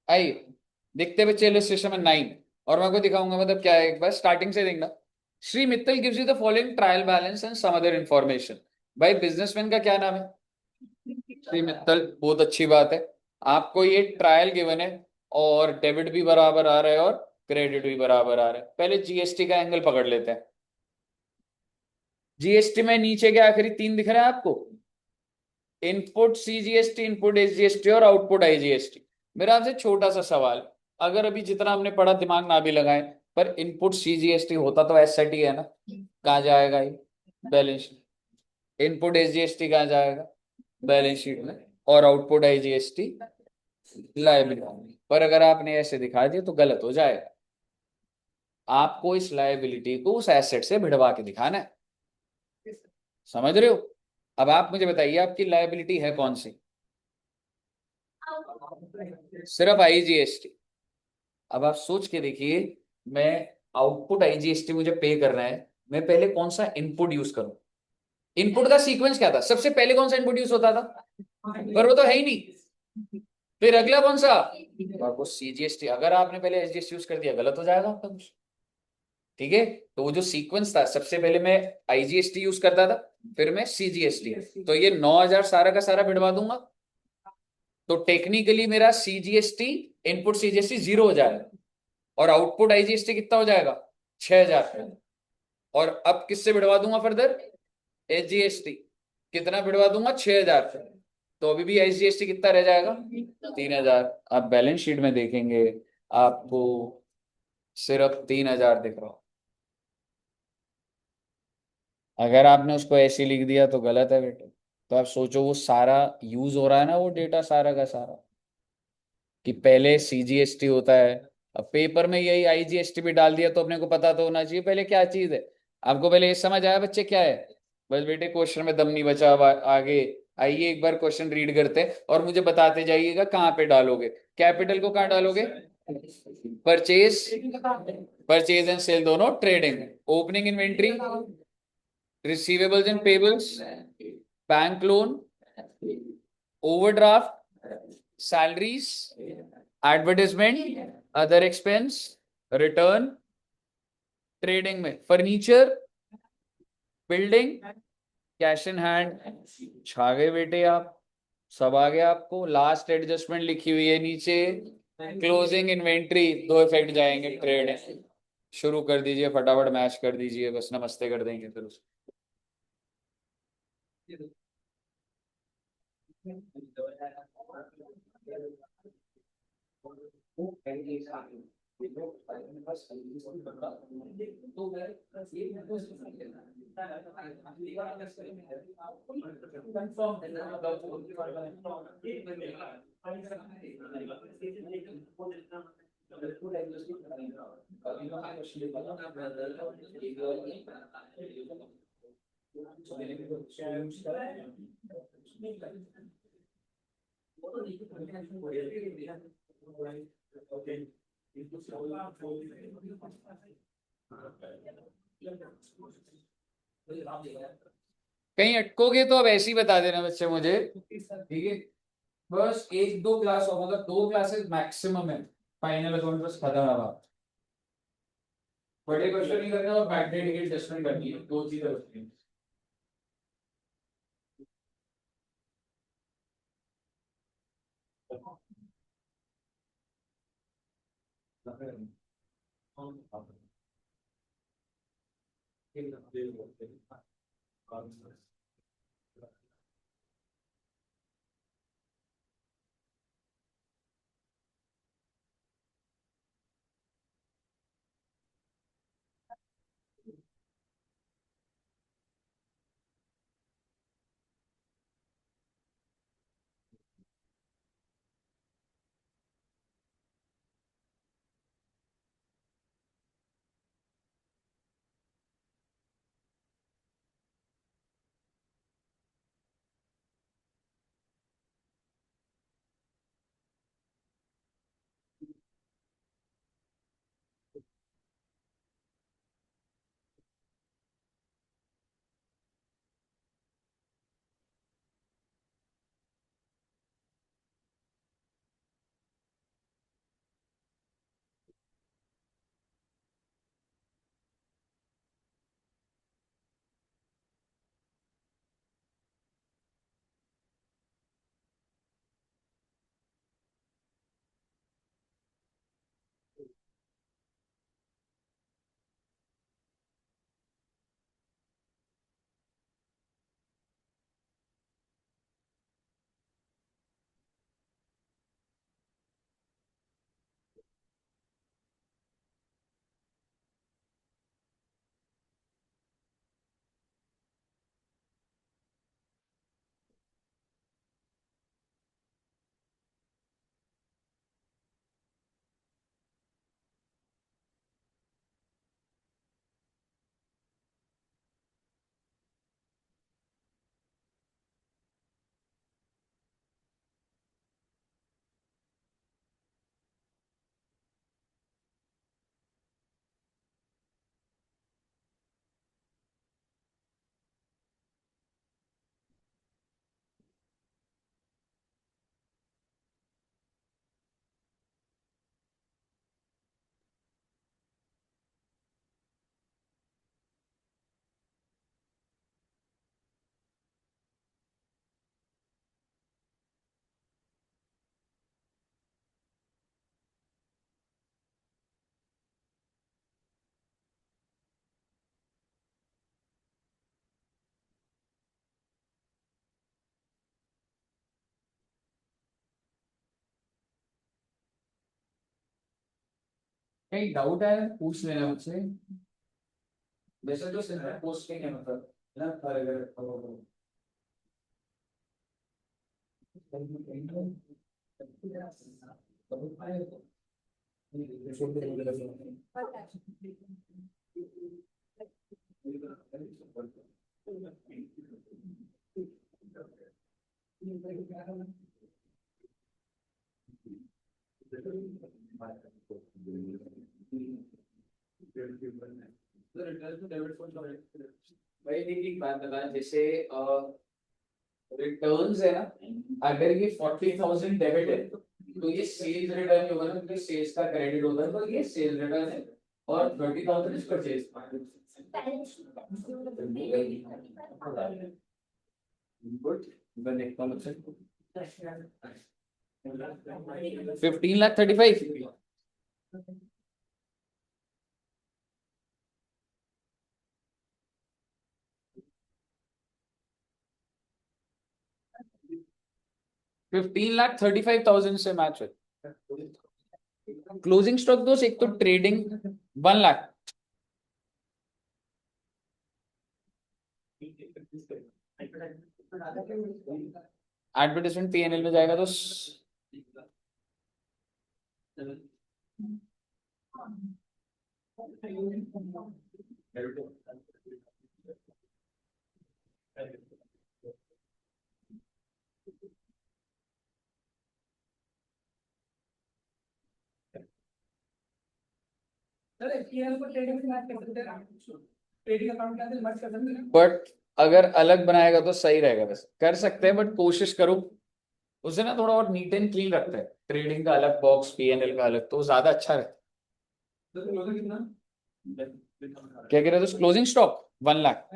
आइए देखते हुए चलिए स्टेशन में 9, और मैं आपको दिखाऊंगा मतलब क्या है, एक बार स्टार्टिंग से देखना। Shri Mittal gives you the following trial balance and some other information. भाई बिजनेसमैन का क्या नाम है? श्री मित्तल, बहुत अच्छी बात है। आपको ये ट्रायल गिवन है और डेबिट भी बराबर आ रहा है और क्रेडिट भी बराबर आ रहा है। पहले जीएसटी का एंगल पकड़ लेते हैं। जीएसटी में नीचे के आखिरी तीन दिख रहे हैं आपको, इनपुट सीजीएसटी, इनपुट एसजीएसटी और आउटपुट आईजीएसटी। मेरा आपसे छोटा सा सवाल, अगर अभी जितना हमने पढ़ा दिमाग ना भी लगाए, पर इनपुट सीजीएसटी होता तो एसएटी है ना, कहाँ जाएगा ये? Balance sheet. इनपुट एसजीएसटी कहाँ जाएगा? बैलेंस शीट में। और आउटपुट आईजीएसटी लायबिलिटी। पर अगर आपने ऐसे दिखा दिया तो गलत हो जाएगा। आपको इस लायबिलिटी को उस एसेट से भिड़वा के दिखाना है, समझ रहे हो? अब आप मुझे बताइए आपकी लायबिलिटी है कौन सी? सिर्फ आईजीएसटी। अब आप सोच के देखिए, मैं आउटपुट आईजीएसटी मुझे पे करना है, मैं पहले कौन सा इनपुट यूज करूं? इनपुट का सीक्वेंस क्या था, सबसे पहले कौन सा इनपुट यूज होता था? पर वो तो है ही नहीं। फिर अगला कौन सा? आपको सीजीएसटी। अगर आपने पहले एसजीएसटी यूज कर दिया गलत हो जाएगा आपका कुछ, ठीक है? तो वो जो सीक्वेंस था, सबसे पहले मैं आईजीएसटी यूज करता था, फिर मैं सीजीएसटी, तो ये 9,000 सारा का सारा भिड़वा दूंगा। तो टेक्निकली मेरा सीजीएसटी, इनपुट सीजीएसटी जीरो हो जाएगा, और आउटपुट आईजीएसटी कितना हो जाएगा? 6,000। और अब किससे भिड़वा दूंगा फर्दर? एसजीएसटी। कितना भिड़वा दूंगा? 6,000। तो अभी भी एसजीएसटी कितना रह जाएगा? 3,000। आप बैलेंस शीट में देखेंगे, आपको सिर्फ 3,000 दिख रहा हो। अगर आपने उसको ऐसे लिख दिया तो गलत है बेटे। तो आप सोचो, वो सारा यूज हो रहा है ना, वो डेटा सारा का सारा, कि पहले सीजीएसटी होता है। अब पेपर में यही आईजीएसटी भी डाल दिया, तो अपने को पता तो होना चाहिए पहले क्या चीज है। आपको पहले ये समझ आया बच्चे क्या है? बस बेटे क्वेश्चन में दम नहीं बचा, अब आगे आइए एक बार क्वेश्चन रीड करते हैं और मुझे बताते जाइएगा कहाँ पे डालोगे। कैपिटल को कहाँ डालोगे? परचेज, परचेज एंड सेल दोनों trading. Opening inventory, receivables and payables, bank loan, overdraft, salaries, advertisement, other expense, return. Trading में furniture, building, cash in hand. छा गए बेटे आप, सब आ गया आपको। लास्ट एडजस्टमेंट लिखी हुई है नीचे, क्लोजिंग इन्वेंट्री, दो इफेक्ट जाएंगे ट्रेड। शुरू कर दीजिए, फटाफट मैच कर दीजिए, बस नमस्ते कर देंगे फिर उसको। कहीं अटकोगे तो अब ऐसे ही बता देना बच्चे मुझे, ठीक है? बस एक दो क्लास और, मतलब दो क्लासेस मैक्सिमम है, फाइनल अकाउंट बस खत्म है बात। बड़े क्वेश्चन नहीं करना और बैकडेट की एडजस्टमेंट करनी है, दो चीजें होती हैं। कहीं डाउट है पूछ लेना मुझसे। वैसे तो सिंपल पोस्टिंग है मतलब ना अगर भाई देखिए एक बात बता, जैसे रिटर्न्स है ना, अगर ये 40,000 डेबिट है तो ये सेल्स रिटर्न होगा ना, क्योंकि सेल्स का क्रेडिट होता है, तो ये सेल्स रिटर्न है। और 30,000 इज परचेज। गुड। मैं देखता हूँ 15,35,000। 15,35,000 से मैच है। क्लोजिंग स्टॉक दोस्त, एक तो ट्रेडिंग 1 लाख। एडवर्टाइजमेंट पीएनएल में जाएगा तो बट अगर अलग बनाएगा तो सही रहेगा, वैसे कर सकते हैं बट कोशिश करो उसे ना थोड़ा और नीट एंड क्लीन रखते हैं, ट्रेडिंग का अलग बॉक्स, पीएनएल का अलग, तो ज्यादा अच्छा रहता है। क्या कह रहे थे? Closing stock 1 lakh.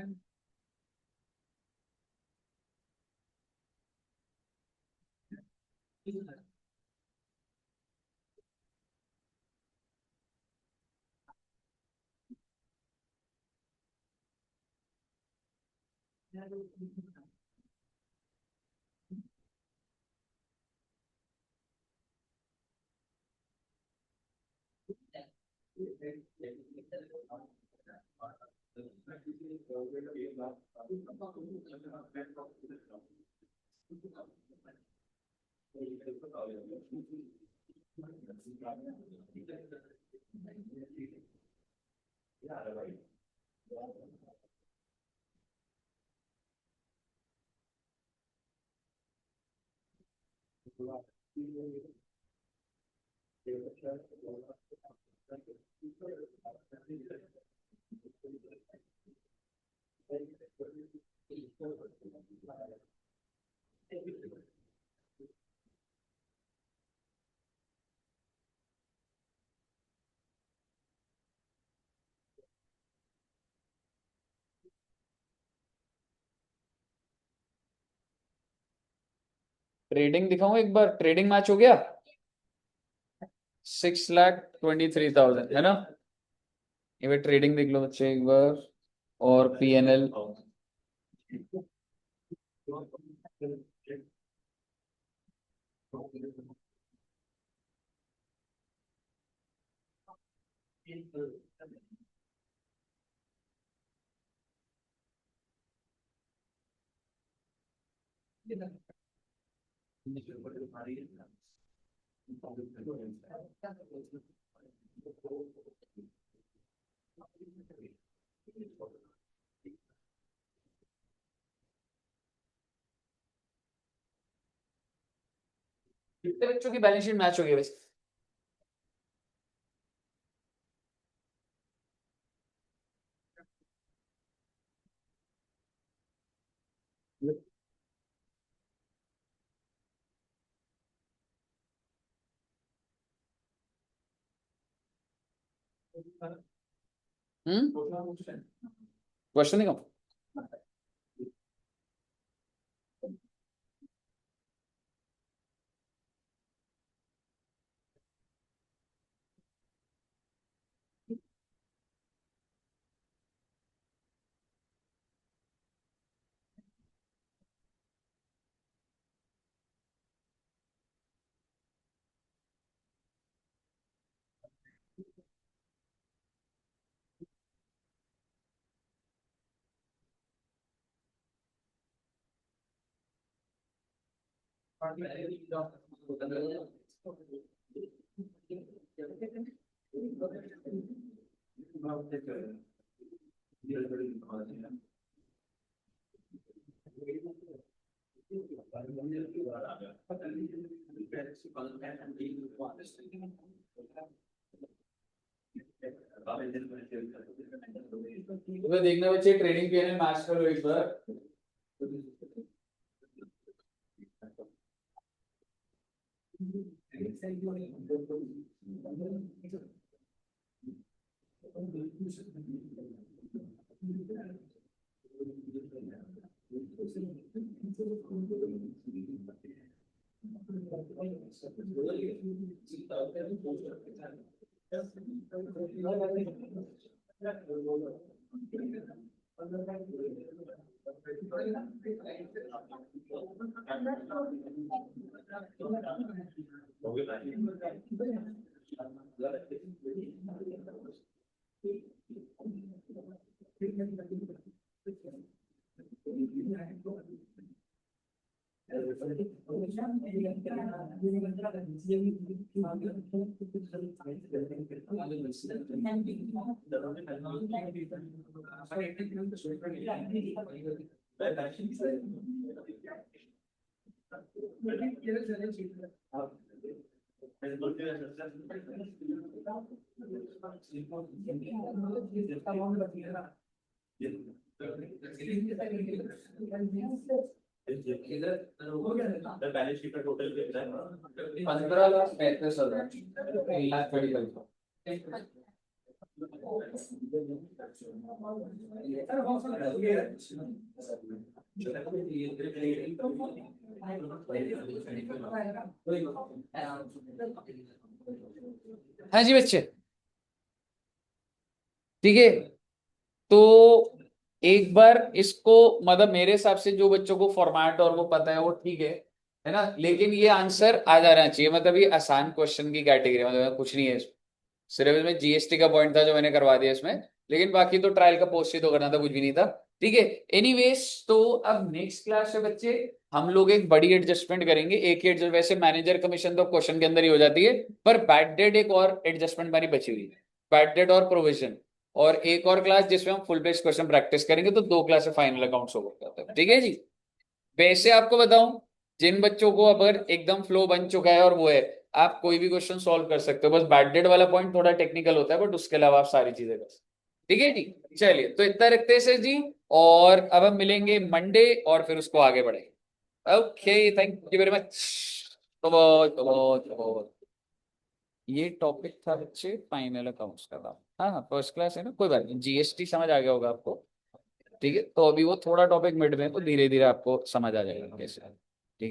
ट्रेडिंग दिखाऊं एक बार, ट्रेडिंग मैच हो गया 6,23,000 है ना। ये बार ट्रेडिंग देख लो बच्चे एक बार, और PNL। कितने बच्चों की बैलेंस शीट मैच हो गई वैसे? क्वेश्चन दिखाऊं? तो देखना बच्चे, ट्रेडिंग PNL मैच करो एक बार। बैलेंस शीट का टोटल कितना है? 15,35,000। हाँ जी बच्चे, ठीक है। तो एक बार इसको, मतलब मेरे हिसाब से जो बच्चों को फॉर्मेट और वो पता है वो ठीक है ना, लेकिन ये आंसर आ जाना चाहिए, मतलब ये आसान क्वेश्चन की कैटेगरी, मतलब कुछ नहीं है इसमें। सिर्फ इसमें जीएसटी का पॉइंट था जो मैंने करवा दिया इसमें, लेकिन बाकी तो ट्रायल का पोस्ट ही तो करना था, कुछ भी नहीं था। ठीक है। एनीवेज, तो अब नेक्स्ट क्लास है बच्चे, हम लोग एक बड़ी एडजस्टमेंट करेंगे। एक ही एडजस्ट, वैसे मैनेजर कमीशन तो क्वेश्चन के अंदर ही हो जाती है, पर बैड डेट एक और एडजस्टमेंट हमारी बची हुई है, बैड डेट और प्रोविजन। और एक और क्लास जिसमें हम फुल बेस्ड क्वेश्चन प्रैक्टिस करेंगे, तो दो क्लास फाइनल अकाउंट्स होगा। ठीक है जी। वैसे आपको बताऊं, जिन बच्चों को अगर एकदम फ्लो बन चुका है और वो है, आप कोई भी क्वेश्चन सॉल्व कर सकते हो, बस बैकडेट वाला पॉइंट थोड़ा टेक्निकल होता है, बट उसके अलावा आप सारी चीजें कर सकते हो। ठीक है जी। चलिए, तो इतना रखते हैं सर जी, और अब हम मिलेंगे मंडे और फिर उसको आगे बढ़ेंगे। Okay, thank you very much. तो बहुत तो बहुत तो बहुत, ये टॉपिक था बच्चे फाइनल अकाउंट्स का था। हाँ हाँ, फर्स्ट क्लास है ना, कोई बात नहीं, जीएसटी समझ आ गया होगा आपको। ठीक है, तो अभी वो थोड़ा टॉपिक मिड में, तो धीरे धीरे आपको समझ आ जाएगा कैसे।